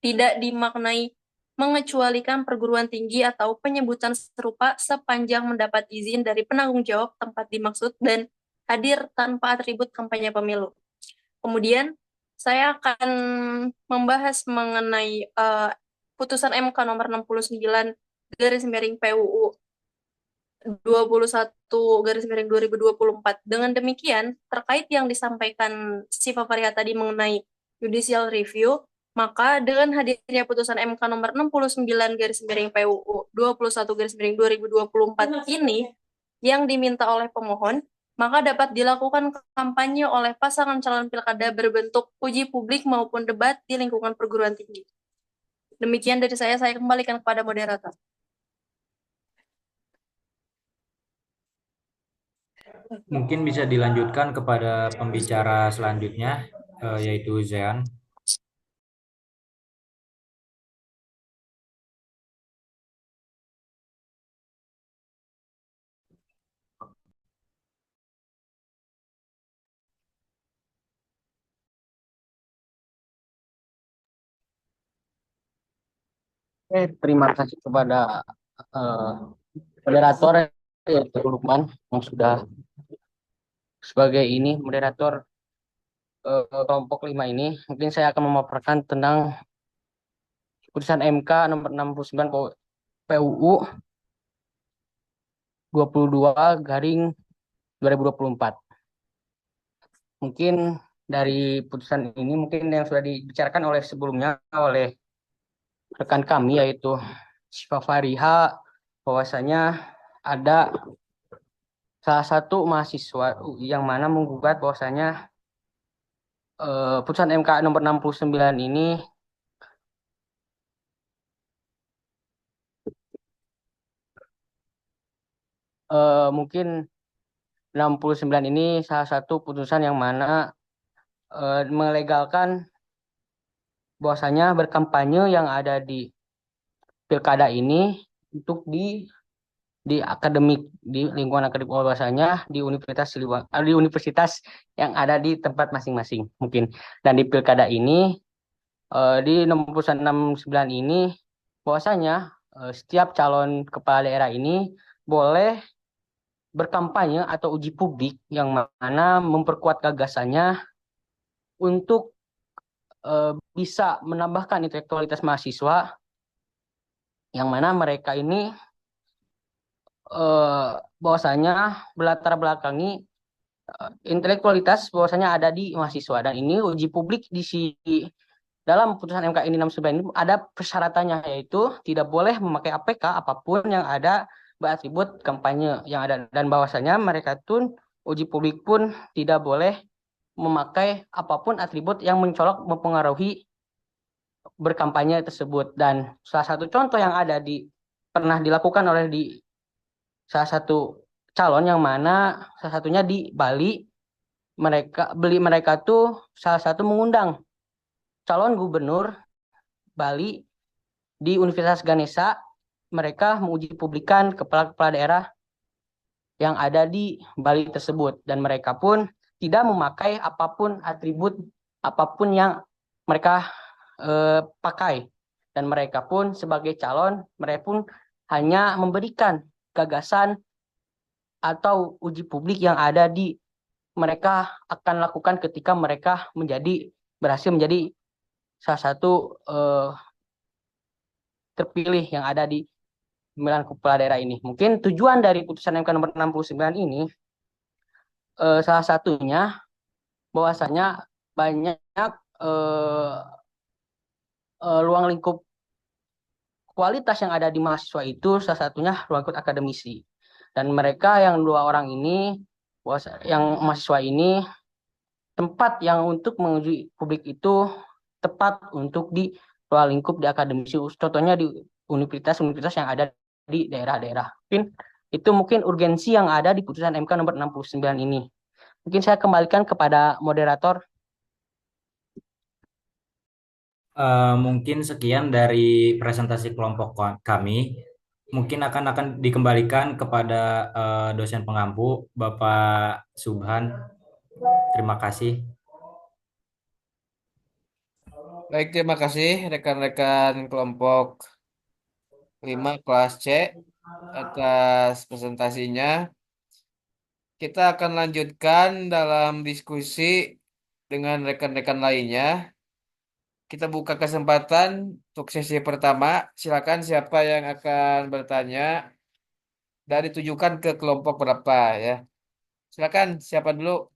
tidak dimaknai mengecualikan perguruan tinggi atau penyebutan serupa sepanjang mendapat izin dari penanggung jawab tempat dimaksud dan hadir tanpa atribut kampanye pemilu. Kemudian saya akan membahas mengenai putusan MK nomor 69 garis miring PUU 21 garis miring 2024. Dengan demikian, terkait yang disampaikan Siva Faria tadi mengenai judicial review, maka dengan hadirnya putusan MK nomor 69 garis miring PUU 21 garis miring 2024 ini yang diminta oleh pemohon, maka dapat dilakukan kampanye oleh pasangan calon pilkada berbentuk uji publik maupun debat di lingkungan perguruan tinggi. Demikian dari saya kembalikan kepada moderator. Mungkin bisa dilanjutkan kepada pembicara selanjutnya, yaitu Zean. Terima kasih kepada moderator yaitu Lukman yang sudah sebagai ini moderator kelompok 5 ini. Mungkin saya akan memaparkan tentang putusan MK nomor 69 PUU 22 garing 2024. Mungkin dari putusan ini mungkin yang sudah dibicarakan oleh sebelumnya oleh rekan kami yaitu Siva Fariha, bahwasanya ada salah satu mahasiswa yang mana menggugat bahwasanya putusan MK nomor 69 ini mungkin 69 ini salah satu putusan yang mana melegalkan bahwasanya berkampanye yang ada di pilkada ini untuk di akademik, di lingkungan akademik, bahwasanya di universitas yang ada di tempat masing-masing mungkin. Dan di pilkada ini di nomor putusan 69 ini bahwasanya setiap calon kepala daerah ini boleh berkampanye atau uji publik yang mana memperkuat gagasannya untuk bisa menambahkan intelektualitas mahasiswa yang mana mereka ini bahwasanya berlatar belakangi intelektualitas bahwasanya ada di mahasiswa, dan ini uji publik dalam putusan MK ini 69 ini ada persyaratannya, yaitu tidak boleh memakai APK apapun yang ada beratribut kampanye yang ada, dan bahwasanya mereka pun uji publik pun tidak boleh memakai apapun atribut yang mencolok mempengaruhi berkampanye tersebut. Dan salah satu contoh yang pernah dilakukan oleh salah satu calon yang mana salah satunya di Bali, mereka tuh salah satu mengundang calon gubernur Bali di Universitas Ganesha. Mereka menguji publikan kepala-kepala daerah yang ada di Bali tersebut, dan mereka pun tidak memakai apapun atribut apapun yang mereka pakai, dan mereka pun sebagai calon mereka pun hanya memberikan gagasan atau uji publik yang ada di mereka akan lakukan ketika mereka berhasil menjadi salah satu terpilih yang ada di pemilihan kepala daerah ini. Mungkin tujuan dari putusan MK nomor 69 ini salah satunya bahwasanya banyak ruang lingkup kualitas yang ada di mahasiswa itu, salah satunya ruang lingkup akademisi. Dan mereka yang dua orang ini, yang mahasiswa ini, tempat yang untuk menguji publik itu tepat untuk di ruang lingkup di akademisi, contohnya di universitas-universitas yang ada di daerah-daerah. Mungkin urgensi yang ada di putusan MK nomor 69 ini. Mungkin saya kembalikan kepada moderator. Mungkin sekian dari presentasi kelompok kami. mungkin akan dikembalikan kepada dosen pengampu Bapak Subhan. Terima kasih. Baik, terima kasih rekan-rekan kelompok 5 kelas C atas presentasinya. Kita akan lanjutkan dalam diskusi dengan rekan-rekan lainnya. Kita buka kesempatan untuk sesi pertama. Silakan siapa yang akan bertanya dan ditujukan ke kelompok berapa ya. Silakan siapa dulu?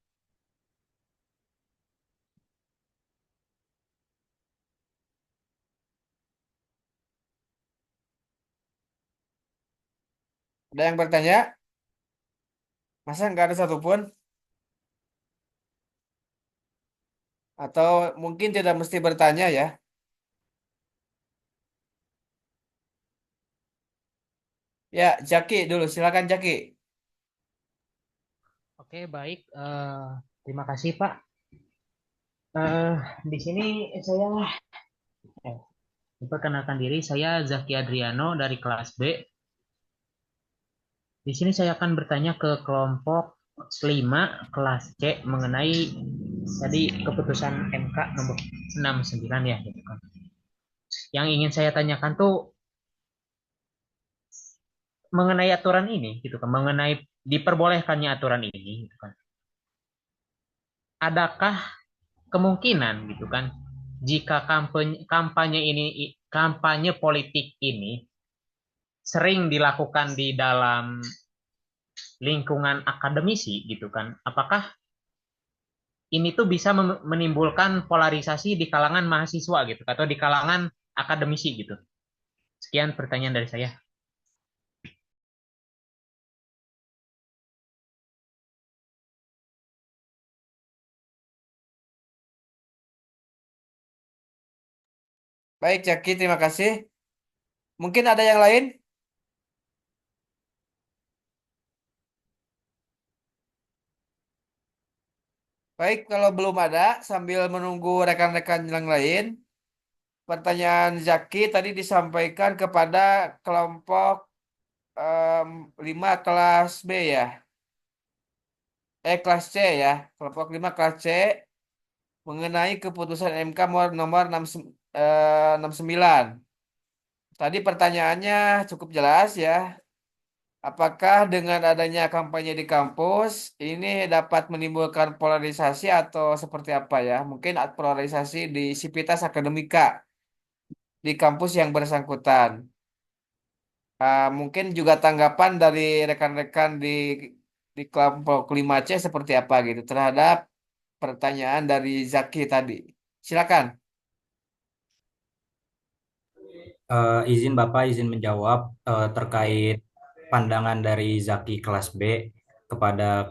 Ada yang bertanya? Masa nggak ada satupun? Atau mungkin tidak mesti bertanya ya? Ya, Jaki dulu. Silakan Jaki. Oke, baik. Terima kasih, Pak. Eh, di sini saya eh, memperkenalkan diri. Saya Zaki Adriano dari kelas B. Di sini saya akan bertanya ke kelompok 5 kelas C mengenai tadi keputusan MK nomor 69 ya, gitu kan. Yang ingin saya tanyakan tuh mengenai aturan ini, gitu kan, mengenai diperbolehkannya aturan ini, gitu kan. Adakah kemungkinan gitu kan jika kampanye politik ini sering dilakukan di dalam lingkungan akademisi gitu kan, apakah ini tuh bisa menimbulkan polarisasi di kalangan mahasiswa gitu atau di kalangan akademisi gitu. Sekian pertanyaan dari saya. Baik, Jaki, terima kasih. Mungkin ada yang lain? Baik, kalau belum ada, sambil menunggu rekan-rekan yang lain, pertanyaan Zaki tadi disampaikan kepada kelompok 5 kelas B ya. Kelas C ya. Kelompok 5 kelas C mengenai keputusan MK nomor 69. Tadi pertanyaannya cukup jelas ya. Apakah dengan adanya kampanye di kampus ini dapat menimbulkan polarisasi atau seperti apa ya? Mungkin polarisasi di sivitas akademika di kampus yang bersangkutan. Mungkin juga tanggapan dari rekan-rekan di kelompok 5C seperti apa gitu terhadap pertanyaan dari Zaki tadi. Silakan. Izin Bapak, izin menjawab terkait pandangan dari Zaki kelas B kepada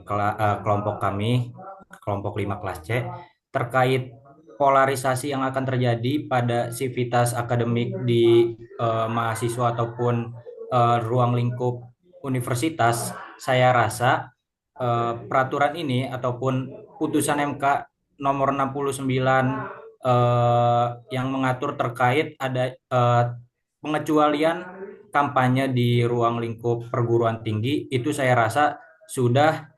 kelompok kami, kelompok 5 kelas C, terkait polarisasi yang akan terjadi pada sivitas akademik di mahasiswa ataupun ruang lingkup universitas. Saya rasa peraturan ini ataupun putusan MK nomor 69 yang mengatur terkait ada pengecualian kampanye di ruang lingkup perguruan tinggi itu saya rasa sudah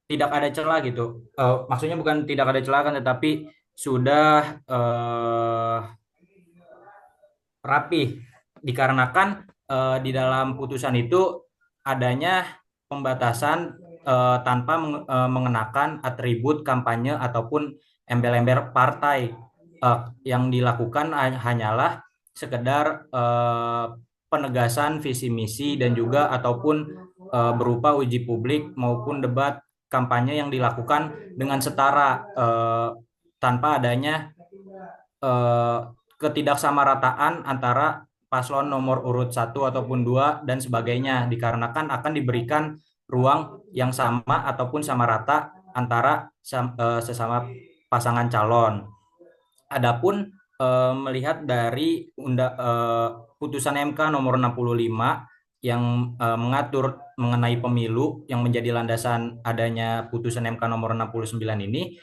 tidak ada celah gitu. Maksudnya bukan tidak ada celah kan, tetapi sudah rapih dikarenakan di dalam putusan itu adanya pembatasan tanpa mengenakan atribut kampanye ataupun embel-embel partai. Yang dilakukan hanyalah sekedar penegasan visi misi dan juga ataupun berupa uji publik maupun debat kampanye yang dilakukan dengan setara tanpa adanya ketidaksamarataan antara paslon nomor urut 1 ataupun 2 dan sebagainya, dikarenakan akan diberikan ruang yang sama ataupun sama rata antara sesama pasangan calon. Adapun melihat dari putusan MK nomor 65 yang mengatur mengenai pemilu yang menjadi landasan adanya putusan MK nomor 69 ini,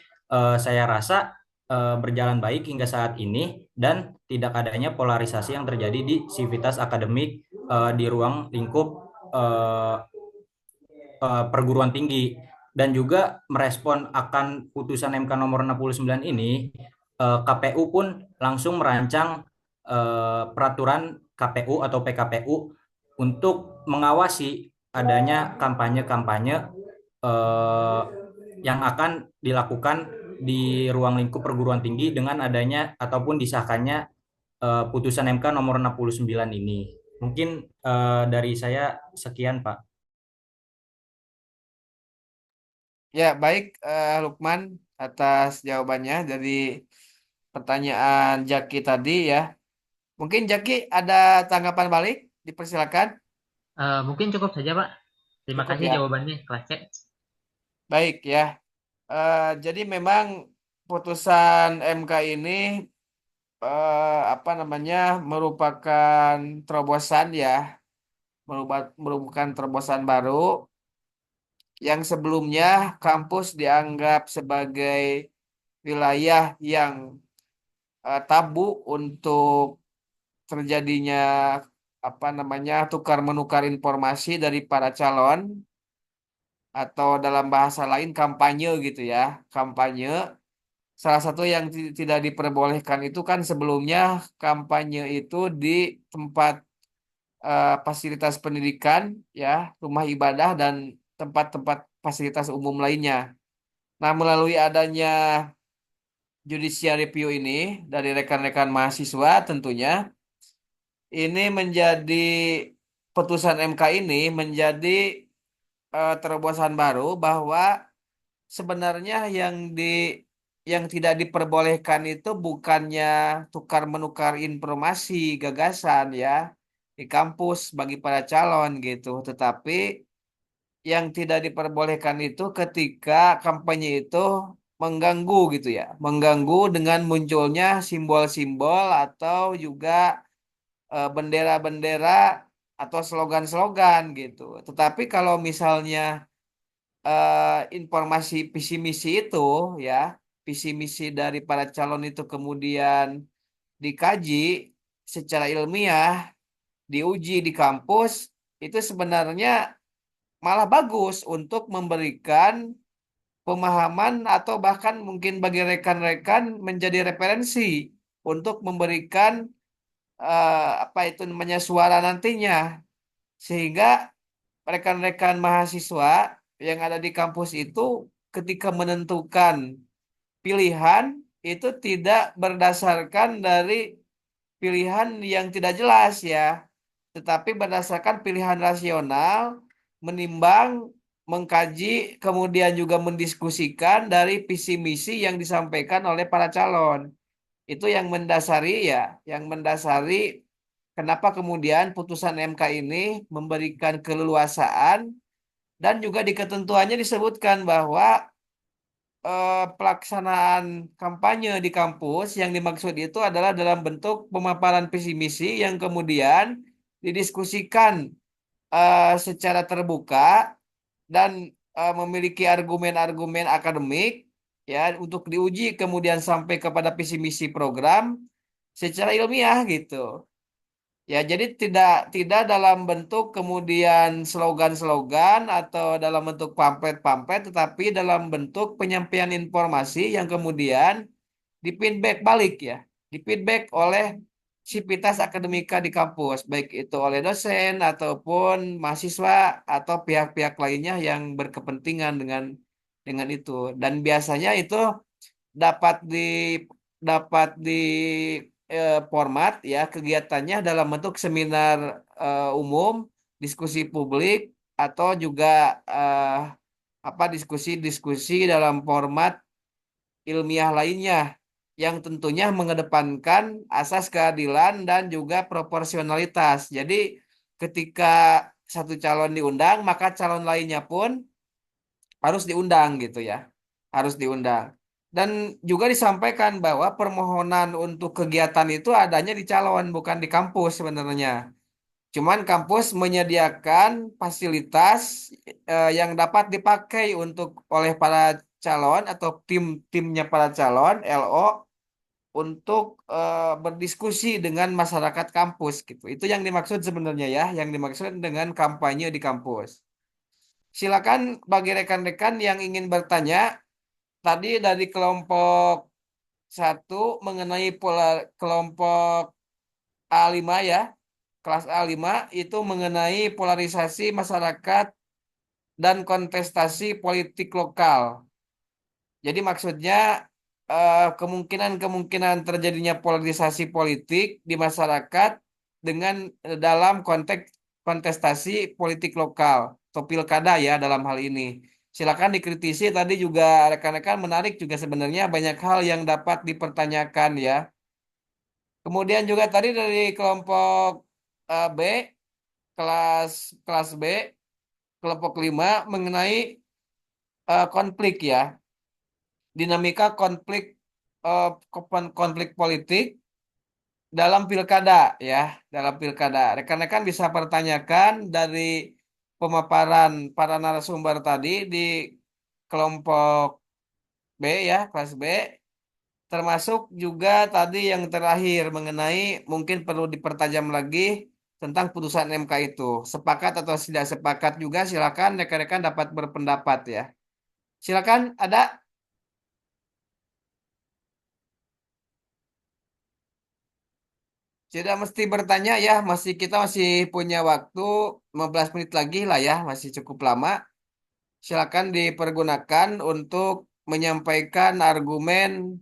saya rasa berjalan baik hingga saat ini dan tidak adanya polarisasi yang terjadi di sivitas akademik di ruang lingkup perguruan tinggi, dan juga merespon akan putusan MK nomor 69 ini, KPU pun langsung merancang peraturan KPU atau PKPU untuk mengawasi adanya kampanye-kampanye yang akan dilakukan di ruang lingkup perguruan tinggi dengan adanya ataupun disahkannya putusan MK nomor 69 ini. Mungkin dari saya sekian, Pak. Ya, baik Lukman atas jawabannya dari pertanyaan Jaki tadi ya. Mungkin Jaki ada tanggapan balik, dipersilakan. Mungkin cukup saja, Pak. Terima Cukup kasih ya. jawabannya, kelas C. Baik ya. Jadi memang putusan MK ini apa namanya merupakan terobosan ya, merupakan terobosan baru yang sebelumnya kampus dianggap sebagai wilayah yang tabu untuk terjadinya apa namanya tukar menukar informasi dari para calon atau dalam bahasa lain kampanye gitu ya, kampanye. Salah satu yang tidak diperbolehkan itu kan sebelumnya kampanye itu di tempat fasilitas pendidikan ya, rumah ibadah dan tempat-tempat fasilitas umum lainnya. Nah, melalui adanya judicial review ini dari rekan-rekan mahasiswa tentunya ini menjadi putusan MK ini menjadi terobosan baru bahwa sebenarnya yang tidak diperbolehkan itu bukannya tukar menukar informasi gagasan ya di kampus bagi para calon gitu, tetapi yang tidak diperbolehkan itu ketika kampanye itu mengganggu gitu ya, mengganggu dengan munculnya simbol-simbol atau juga bendera-bendera atau slogan-slogan gitu. Tetapi kalau misalnya informasi visi misi itu ya, visi misi dari para calon itu kemudian dikaji secara ilmiah, diuji di kampus, itu sebenarnya malah bagus untuk memberikan pemahaman atau bahkan mungkin bagi rekan-rekan menjadi referensi untuk memberikan apa itu namanya suara nantinya, sehingga rekan-rekan mahasiswa yang ada di kampus itu ketika menentukan pilihan itu tidak berdasarkan dari pilihan yang tidak jelas ya, tetapi berdasarkan pilihan rasional, menimbang, mengkaji, kemudian juga mendiskusikan dari visi misi yang disampaikan oleh para calon. Itu yang mendasari ya, yang mendasari kenapa kemudian putusan MK ini memberikan keleluasaan dan juga di ketentuannya disebutkan bahwa pelaksanaan kampanye di kampus yang dimaksud itu adalah dalam bentuk pemaparan visi misi yang kemudian didiskusikan secara terbuka dan memiliki argumen-argumen akademik ya untuk diuji kemudian sampai kepada visi misi program secara ilmiah gitu. Ya, jadi tidak tidak dalam bentuk kemudian slogan-slogan atau dalam bentuk pamflet-pamflet, tetapi dalam bentuk penyampaian informasi yang kemudian difeedback balik ya, difeedback oleh sivitas akademika di kampus, baik itu oleh dosen ataupun mahasiswa atau pihak-pihak lainnya yang berkepentingan dengan itu. Dan biasanya itu dapat di dapat di format ya kegiatannya dalam bentuk seminar umum, diskusi publik atau juga eh, apa diskusi-diskusi dalam format ilmiah lainnya yang tentunya mengedepankan asas keadilan dan juga proporsionalitas. Jadi ketika satu calon diundang, maka calon lainnya pun harus diundang gitu ya. Harus diundang. Dan juga disampaikan bahwa permohonan untuk kegiatan itu adanya di calon, bukan di kampus sebenarnya. Cuman kampus menyediakan fasilitas yang dapat dipakai oleh para calon atau timnya para calon LO untuk berdiskusi dengan masyarakat kampus gitu. Itu yang dimaksud sebenarnya ya, yang dimaksud dengan kampanye di kampus. Silakan bagi rekan-rekan yang ingin bertanya tadi dari kelompok satu mengenai pola kelompok A5 ya, kelas A5 itu mengenai polarisasi masyarakat dan kontestasi politik lokal. Jadi maksudnya kemungkinan-kemungkinan terjadinya polarisasi politik di masyarakat dengan dalam konteks kontestasi politik lokal atau pilkada ya dalam hal ini. Silakan dikritisi tadi juga rekan-rekan menarik juga sebenarnya banyak hal yang dapat dipertanyakan ya. Kemudian juga tadi dari kelompok B kelas kelas B kelompok 5 mengenai konflik ya. Dinamika konflik konflik politik dalam pilkada ya, dalam pilkada. Rekan-rekan bisa pertanyakan dari pemaparan para narasumber tadi di kelompok B ya, kelas B, termasuk juga tadi yang terakhir mengenai mungkin perlu dipertajam lagi tentang putusan MK itu. Sepakat atau tidak sepakat juga silakan rekan-rekan dapat berpendapat ya. Silakan ada. Tidak mesti bertanya ya, kita masih punya waktu 15 menit lagi lah ya, masih cukup lama. Silakan dipergunakan untuk menyampaikan argumen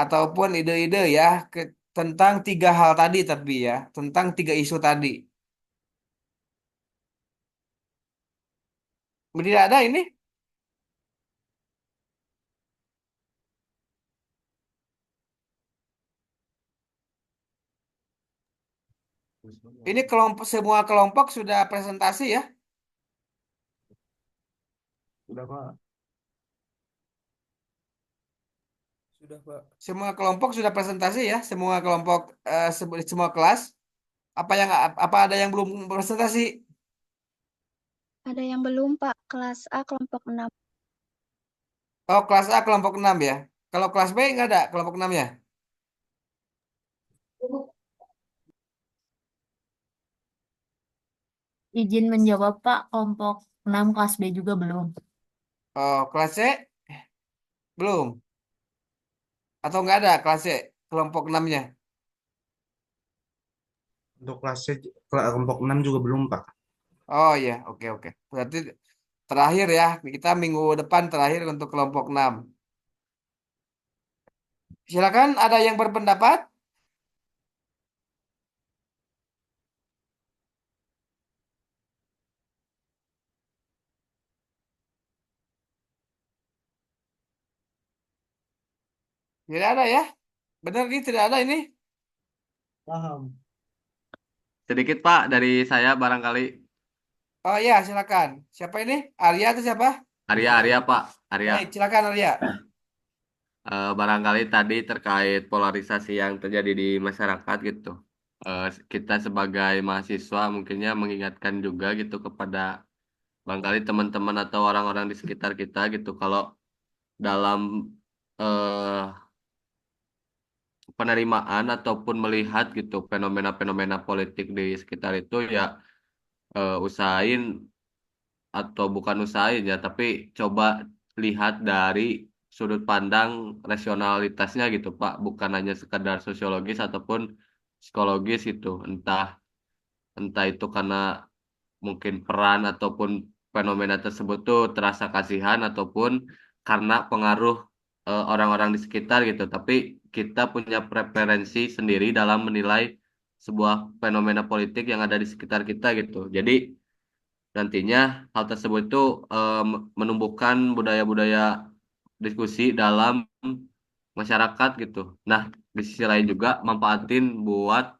ataupun ide-ide ya tentang tiga hal tadi tapi ya, tentang tiga isu tadi. Tidak ada ini? Ini kelompok semua kelompok sudah presentasi ya? Sudah, Pak. Sudah, Pak. Semua kelompok sudah presentasi ya, semua kelompok semua kelas. Apa ada yang belum presentasi? Ada yang belum, Pak. Kelas A kelompok 6. Oh, kelas A kelompok 6 ya. Kalau kelas B nggak ada kelompok 6 ya? Izin menjawab Pak, kelompok 6 kelas B juga belum. Oh, kelas C belum. Atau nggak ada kelas C kelompok 6-nya? Untuk kelompok 6 juga belum, Pak. Oh iya, oke oke. Berarti terakhir ya, kita minggu depan terakhir untuk kelompok 6. Silakan ada yang berpendapat? Tidak ada ya? Benar ini tidak ada ini? Paham. Sedikit Pak dari saya barangkali. Oh iya, silakan. Siapa ini? Arya atau siapa? Arya Pak, Arya. Baik, silakan Arya. Barangkali tadi terkait polarisasi yang terjadi di masyarakat gitu. Kita sebagai mahasiswa mungkinnya mengingatkan juga gitu kepada barangkali teman-teman atau orang-orang di sekitar kita gitu kalau dalam eh, penerimaan ataupun melihat gitu fenomena-fenomena politik di sekitar itu ya usahain atau bukan usahain ya tapi coba lihat dari sudut pandang rasionalitasnya gitu Pak, bukan hanya sekedar sosiologis ataupun psikologis itu, entah entah itu karena mungkin peran ataupun fenomena tersebut tuh terasa kasihan ataupun karena pengaruh orang-orang di sekitar gitu. Tapi kita punya preferensi sendiri dalam menilai sebuah fenomena politik yang ada di sekitar kita gitu. Jadi nantinya hal tersebut itu menumbuhkan budaya-budaya diskusi dalam masyarakat gitu. Nah, di sisi lain juga manfaatin buat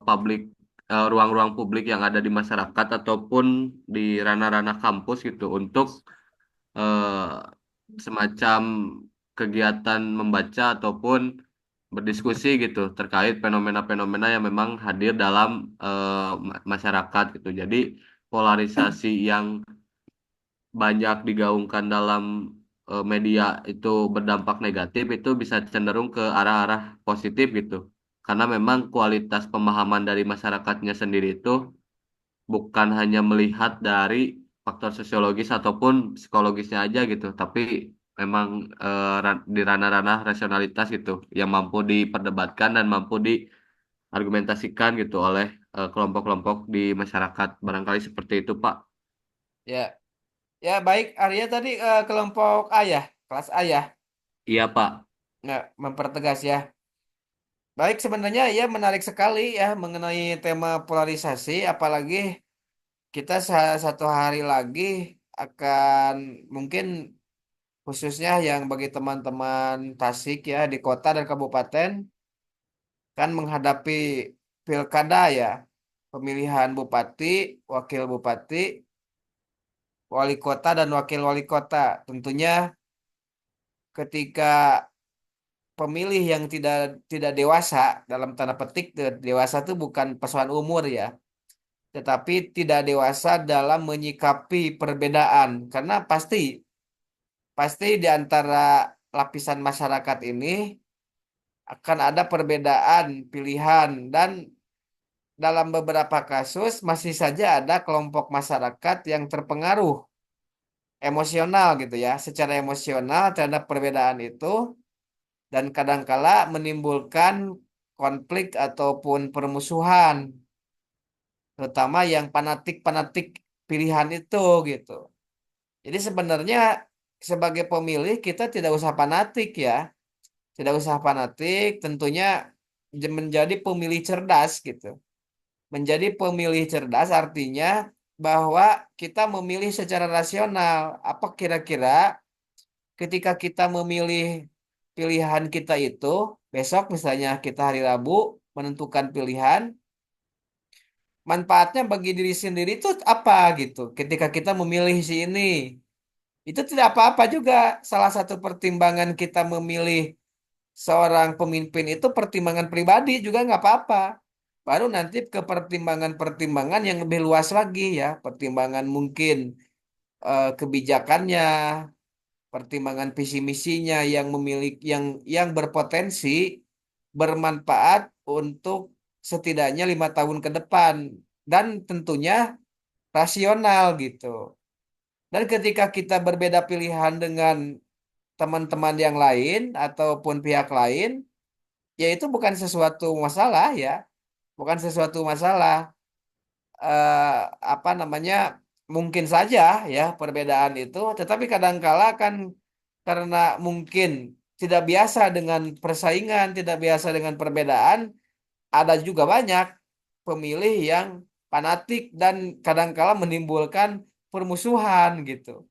publik ruang-ruang publik yang ada di masyarakat ataupun di ranah-ranah kampus gitu untuk semacam kegiatan membaca ataupun berdiskusi gitu terkait fenomena-fenomena yang memang hadir dalam masyarakat gitu. Jadi polarisasi yang banyak digaungkan dalam media itu berdampak negatif, itu bisa cenderung ke arah-arah positif gitu. Karena memang kualitas pemahaman dari masyarakatnya sendiri itu bukan hanya melihat dari faktor sosiologis ataupun psikologisnya aja gitu, tapi memang di ranah-ranah rasionalitas gitu yang mampu diperdebatkan dan mampu diargumentasikan gitu oleh kelompok-kelompok di masyarakat. Barangkali seperti itu, Pak. Ya, ya baik Arya tadi kelompok A ya, kelas A ya. Iya, Pak. Nggak mempertegas ya. Baik, sebenarnya ya menarik sekali ya mengenai tema polarisasi, apalagi kita satu hari lagi akan mungkin khususnya yang bagi teman-teman Tasik ya di kota dan kabupaten kan menghadapi pilkada ya, pemilihan bupati, wakil bupati, wali kota dan wakil wali kota. Tentunya ketika pemilih yang tidak tidak dewasa dalam tanda petik dewasa itu bukan persoalan umur ya, tetapi tidak dewasa dalam menyikapi perbedaan karena pasti pasti di antara lapisan masyarakat ini akan ada perbedaan pilihan dan dalam beberapa kasus masih saja ada kelompok masyarakat yang terpengaruh emosional gitu ya, secara emosional terhadap perbedaan itu dan kadangkala menimbulkan konflik ataupun permusuhan, terutama yang fanatik-fanatik pilihan itu gitu. Jadi sebenarnya sebagai pemilih kita tidak usah fanatik ya, tidak usah fanatik, tentunya menjadi pemilih cerdas gitu. Menjadi pemilih cerdas artinya bahwa kita memilih secara rasional. Apa kira-kira ketika kita memilih pilihan kita itu, besok misalnya kita hari Rabu menentukan pilihan, manfaatnya bagi diri sendiri itu apa gitu. Ketika kita memilih si ini, itu tidak apa-apa juga. Salah satu pertimbangan kita memilih seorang pemimpin itu pertimbangan pribadi juga nggak apa-apa. Baru nanti ke pertimbangan-pertimbangan yang lebih luas lagi ya, pertimbangan mungkin kebijakannya, pertimbangan visi misinya yang memiliki yang berpotensi bermanfaat untuk setidaknya 5 tahun ke depan dan tentunya rasional gitu. Dan ketika kita berbeda pilihan dengan teman-teman yang lain ataupun pihak lain, ya itu bukan sesuatu masalah ya, bukan sesuatu masalah. eh, apa namanya mungkin saja ya perbedaan itu, tetapi kadangkala kan karena mungkin tidak biasa dengan persaingan, tidak biasa dengan perbedaan, ada juga banyak pemilih yang fanatik dan kadangkala menimbulkan permusuhan gitu.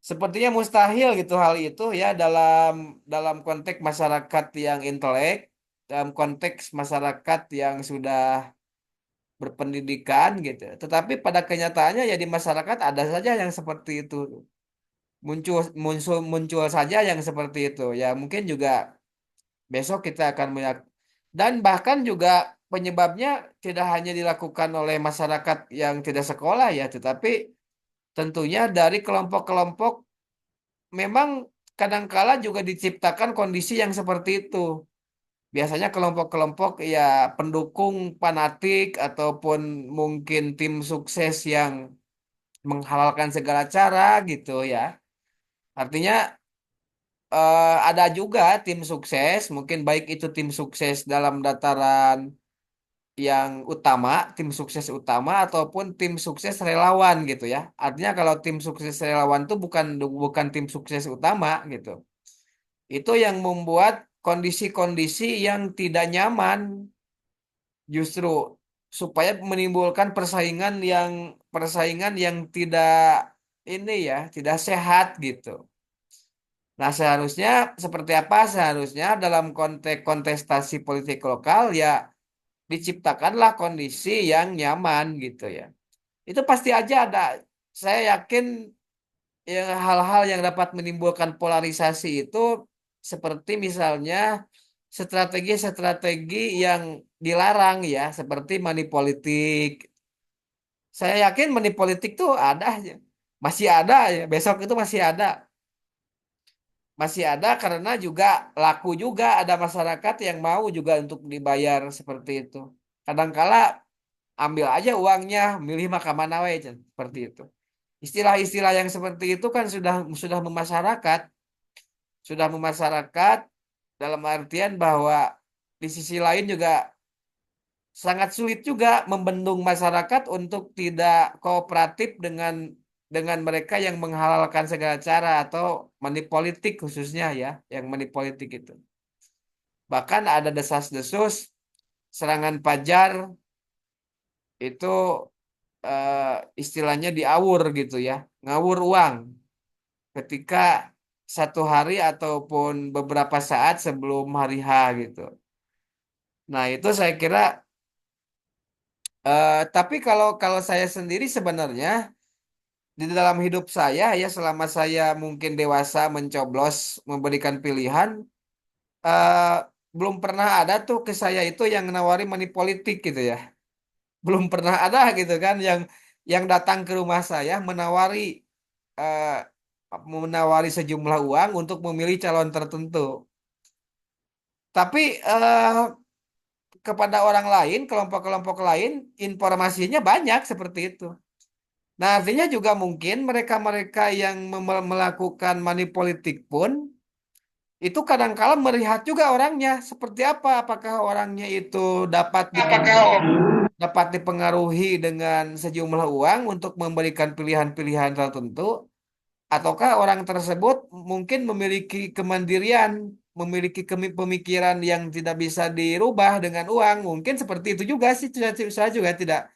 Sepertinya mustahil gitu hal itu ya dalam dalam konteks masyarakat yang intelek, dalam konteks masyarakat yang sudah berpendidikan gitu. Tetapi pada kenyataannya ya di masyarakat ada saja yang seperti itu. Muncul muncul muncul saja yang seperti itu. Ya mungkin juga besok kita akan melihat dan bahkan juga penyebabnya tidak hanya dilakukan oleh masyarakat yang tidak sekolah ya, tetapi tentunya dari kelompok-kelompok memang kadangkala juga diciptakan kondisi yang seperti itu. Biasanya kelompok-kelompok ya pendukung fanatik ataupun mungkin tim sukses yang menghalalkan segala cara gitu ya. Artinya ada juga tim sukses, mungkin baik itu tim sukses dalam dataran yang utama, tim sukses utama ataupun tim sukses relawan gitu ya. Artinya kalau tim sukses relawan itu bukan bukan tim sukses utama gitu. Itu yang membuat kondisi-kondisi yang tidak nyaman justru supaya menimbulkan persaingan yang tidak ini ya, tidak sehat gitu. Nah, seharusnya seperti apa? Seharusnya dalam konteks kontestasi politik lokal ya diciptakanlah kondisi yang nyaman gitu ya. Itu pasti aja ada. Saya yakin ya, hal-hal yang dapat menimbulkan polarisasi itu seperti misalnya strategi-strategi yang dilarang ya, seperti money politik. Saya yakin money politik tuh ada aja. Masih ada ya, besok itu masih ada karena juga laku juga ada masyarakat yang mau juga untuk dibayar seperti itu. Kadangkala ambil aja uangnya, milih mah ka mana we, Cen. Seperti itu. Istilah-istilah yang seperti itu kan sudah memasyarakat dalam artian bahwa di sisi lain juga sangat sulit juga membendung masyarakat untuk tidak kooperatif dengan mereka yang menghalalkan segala cara atau money politik khususnya ya, yang money politik itu. Bahkan ada desas-desus serangan pajar itu eh, istilahnya diawur gitu ya, ngawur uang ketika satu hari ataupun beberapa saat sebelum hari H gitu. Nah, itu saya kira tapi kalau kalau saya sendiri sebenarnya di dalam hidup saya ya selama saya mungkin dewasa mencoblos memberikan pilihan eh, belum pernah ada tuh ke saya itu yang nawari money politik gitu ya. Belum pernah ada gitu kan yang datang ke rumah saya eh, menawari sejumlah uang untuk memilih calon tertentu. Tapi kepada orang lain, kelompok-kelompok lain, informasinya banyak seperti itu. Nah, artinya juga mungkin mereka-mereka yang melakukan money politik pun itu kadang-kala melihat juga orangnya seperti apa. Apakah orangnya itu dapat dipengaruhi dengan sejumlah uang untuk memberikan pilihan-pilihan tertentu, ataukah orang tersebut mungkin memiliki kemandirian, memiliki pemikiran yang tidak bisa dirubah dengan uang. Mungkin seperti itu juga sih. Saya juga tidak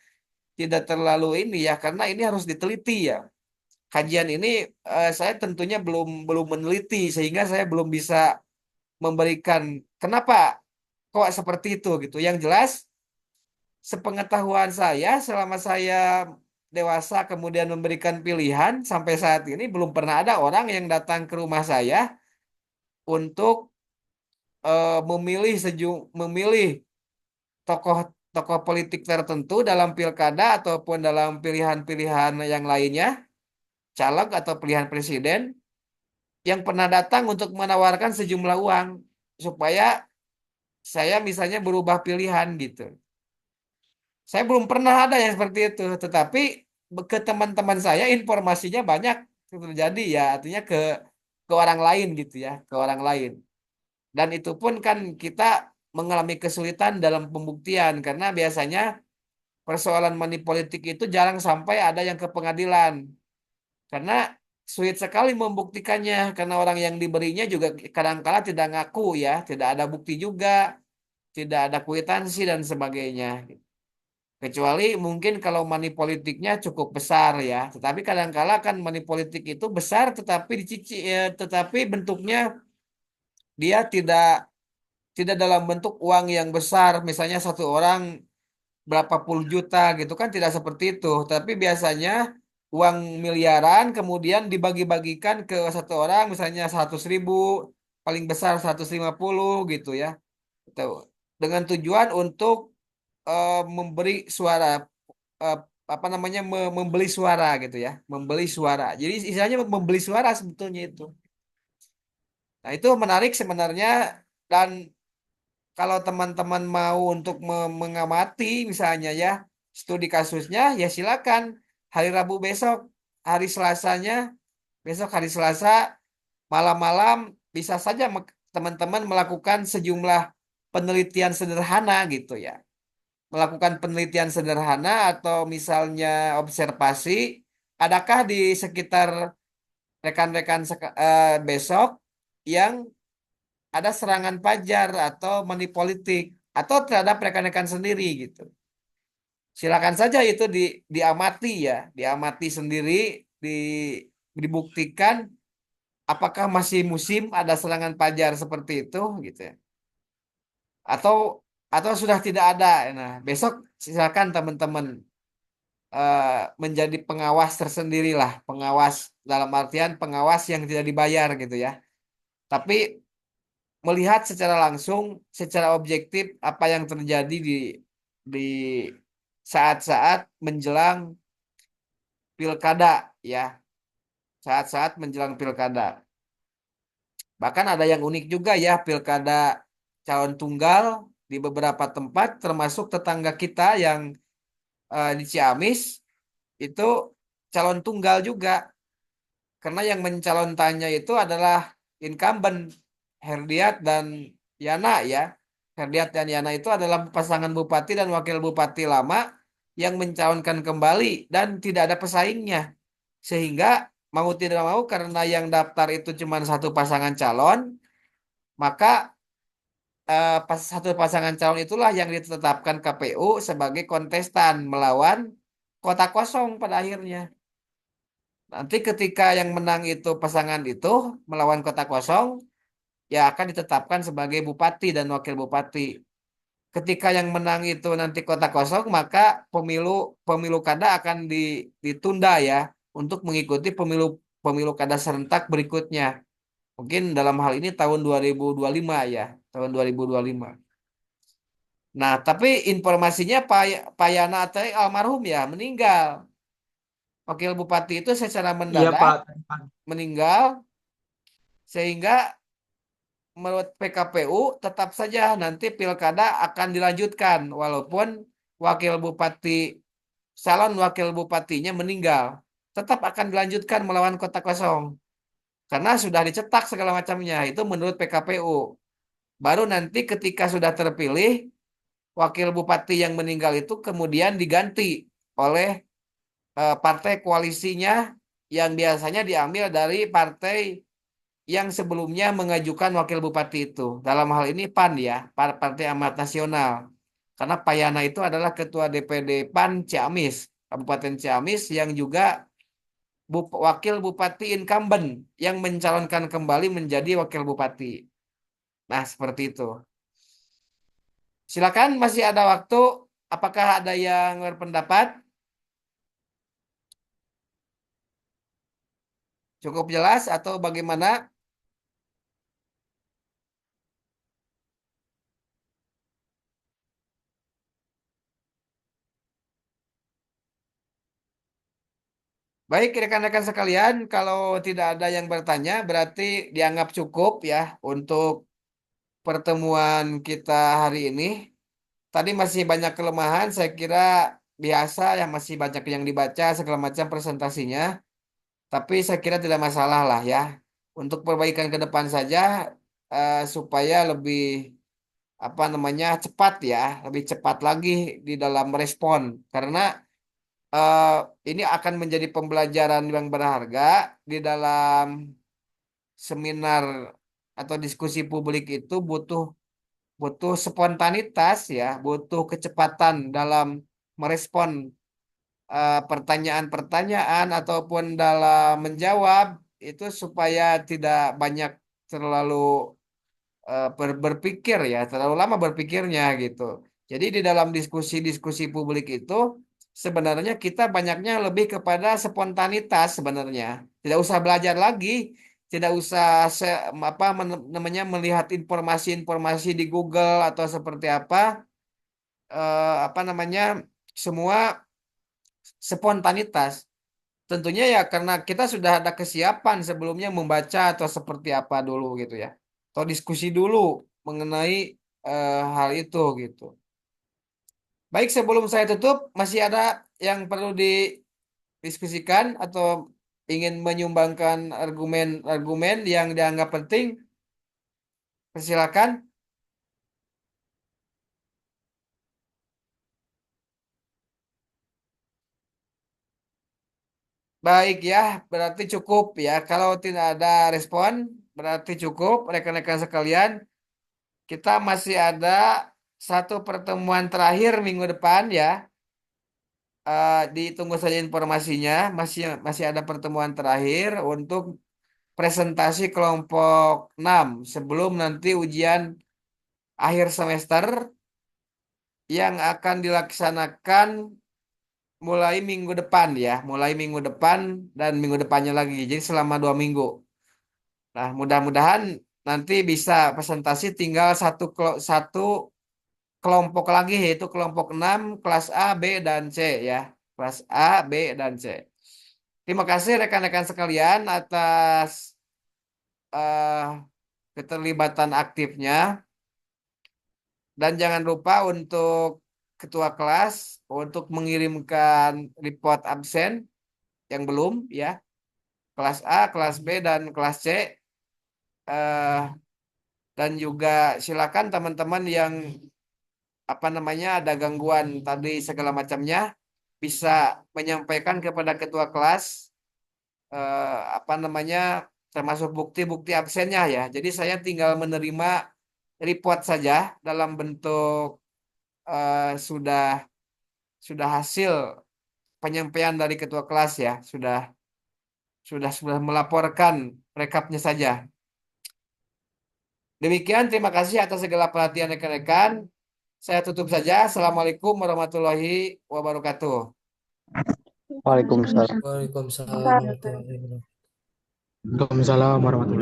tidak terlalu ini ya, karena ini harus diteliti ya. Kajian ini saya tentunya belum belum meneliti sehingga saya belum bisa memberikan kenapa kok seperti itu gitu. Yang jelas sepengetahuan saya selama saya dewasa kemudian memberikan pilihan sampai saat ini belum pernah ada orang yang datang ke rumah saya untuk memilih tokoh tokoh politik tertentu dalam pilkada ataupun dalam pilihan-pilihan yang lainnya, caleg atau pilihan presiden yang pernah datang untuk menawarkan sejumlah uang supaya saya misalnya berubah pilihan gitu. Saya belum pernah ada yang seperti itu, tetapi ke teman-teman saya informasinya banyak terjadi ya, artinya ke orang lain gitu ya, ke orang lain. Dan itu pun kan kita mengalami kesulitan dalam pembuktian karena biasanya persoalan money politik itu jarang sampai ada yang ke pengadilan. Karena sulit sekali membuktikannya karena orang yang diberinya juga kadang-kala tidak ngaku ya, tidak ada bukti juga, tidak ada kwitansi dan sebagainya. Kecuali mungkin kalau money politiknya cukup besar ya, tetapi kadang-kala kan money politik itu besar tetapi tetapi bentuknya dia tidak dalam bentuk uang yang besar, misalnya satu orang berapa puluh juta gitu kan tidak seperti itu, tapi biasanya uang miliaran kemudian dibagi-bagikan ke satu orang misalnya 100.000, paling besar 150 gitu ya. Itu dengan tujuan untuk memberi suara, eh, apa namanya membeli suara gitu ya, membeli suara. Jadi istilahnya membeli suara sebetulnya itu. Nah, itu menarik sebenarnya dan kalau teman-teman mau untuk mengamati misalnya ya studi kasusnya ya silakan hari Rabu besok, hari Selasanya besok hari Selasa malam-malam bisa saja teman-teman melakukan sejumlah penelitian sederhana gitu ya. Melakukan penelitian sederhana atau misalnya observasi adakah di sekitar rekan-rekan besok yang ada serangan pajar atau money politik atau terhadap rekan-rekan sendiri gitu. Silakan saja itu diamati ya, diamati sendiri, di, dibuktikan apakah masih musim ada serangan pajar seperti itu gitu ya. Atau atau sudah tidak ada. Nah, besok silakan teman-teman eh, menjadi pengawas tersendiri lah, pengawas dalam artian pengawas yang tidak dibayar gitu ya. Tapi melihat secara langsung, secara objektif apa yang terjadi di saat-saat menjelang pilkada ya. saat-saat menjelang pilkada. Bahkan ada yang unik juga ya, pilkada calon tunggal di beberapa tempat, termasuk tetangga kita yang di Ciamis itu calon tunggal juga. Karena yang mencalonkannya itu adalah incumbent Herdiat dan Yana ya. Herdiat dan Yana itu adalah pasangan bupati dan wakil bupati lama yang mencalonkan kembali dan tidak ada pesaingnya. Sehingga mau tidak mau karena yang daftar itu cuma satu pasangan calon, maka satu pasangan calon itulah yang ditetapkan KPU sebagai kontestan melawan kota kosong pada akhirnya. Nanti ketika yang menang itu pasangan itu melawan kota kosong, ya akan ditetapkan sebagai bupati dan wakil bupati. Ketika yang menang itu nanti kota kosong, maka pemilu pemilu kada akan ditunda ya untuk mengikuti pemilu pemilu kada serentak berikutnya. Mungkin dalam hal ini tahun 2025 ya, tahun 2025. Nah, tapi informasinya Pak Yana teh almarhum ya, meninggal. Wakil bupati itu secara Iya mendadak Pak. meninggal sehingga menurut PKPU tetap saja nanti pilkada akan dilanjutkan walaupun wakil bupati calon wakil bupatinya meninggal. Tetap akan dilanjutkan melawan kota kosong karena sudah dicetak segala macamnya. Itu menurut PKPU. Baru nanti ketika sudah terpilih wakil bupati yang meninggal itu kemudian diganti oleh partai koalisinya yang biasanya diambil dari partai yang sebelumnya mengajukan wakil bupati itu. Dalam hal ini PAN ya, Partai Amanat Nasional. Karena Payana itu adalah ketua DPD PAN Ciamis, Kabupaten Ciamis yang juga wakil bupati incumbent yang mencalonkan kembali menjadi wakil bupati. Nah, seperti itu. Silakan masih ada waktu. Apakah ada yang berpendapat? Cukup jelas atau bagaimana? Baik, rekan-rekan sekalian, kalau tidak ada yang bertanya, berarti dianggap cukup ya untuk pertemuan kita hari ini. Tadi masih banyak kelemahan, saya kira biasa ya masih banyak yang dibaca segala macam presentasinya. Tapi saya kira tidak masalah lah ya. Untuk perbaikan ke depan saja supaya lebih apa namanya cepat ya, lebih cepat lagi di dalam respon. Karena eh, ini akan menjadi pembelajaran yang berharga di dalam seminar atau diskusi publik itu butuh butuh spontanitas ya, butuh kecepatan dalam merespon pertanyaan-pertanyaan ataupun dalam menjawab itu supaya tidak banyak terlalu berpikir ya, terlalu lama berpikirnya gitu. Jadi di dalam diskusi-diskusi publik itu sebenarnya kita banyaknya lebih kepada spontanitas sebenarnya. Tidak usah belajar lagi, tidak usah namanya melihat informasi-informasi di Google atau seperti apa apa namanya semua spontanitas. Tentunya ya karena kita sudah ada kesiapan sebelumnya membaca atau seperti apa dulu gitu ya. Atau diskusi dulu mengenai hal itu gitu. Baik, sebelum saya tutup, masih ada yang perlu didiskusikan atau ingin menyumbangkan argumen-argumen yang dianggap penting? Persilakan. Baik ya, berarti cukup ya. Kalau tidak ada respon, berarti cukup rekan-rekan sekalian. Kita masih ada satu pertemuan terakhir minggu depan ya. Ditunggu saja informasinya. Masih masih ada pertemuan terakhir untuk presentasi kelompok 6 sebelum nanti ujian akhir semester yang akan dilaksanakan mulai minggu depan ya. Mulai minggu depan dan minggu depannya lagi. Jadi selama 2 minggu. Nah, mudah-mudahan nanti bisa presentasi tinggal satu kelompok lagi yaitu kelompok 6 kelas A, B, dan C ya. Kelas A, B, dan C. Terima kasih rekan-rekan sekalian atas eh, keterlibatan aktifnya. Dan jangan lupa untuk ketua kelas untuk mengirimkan report absen yang belum ya. Kelas A, kelas B, dan kelas C. Eh, dan juga silakan teman-teman yang ada gangguan tadi segala macamnya bisa menyampaikan kepada ketua kelas eh, termasuk bukti-bukti absennya ya. Jadi saya tinggal menerima report saja dalam bentuk sudah hasil penyampaian dari ketua kelas ya, sudah melaporkan rekapnya saja. Demikian, terima kasih atas segala perhatian rekan-rekan. Saya tutup saja. Assalamualaikum warahmatullahi wabarakatuh. Waalaikumsalam. Waalaikumsalam warahmatullahi wabarakatuh. Waalaikumsalam warahmatullahi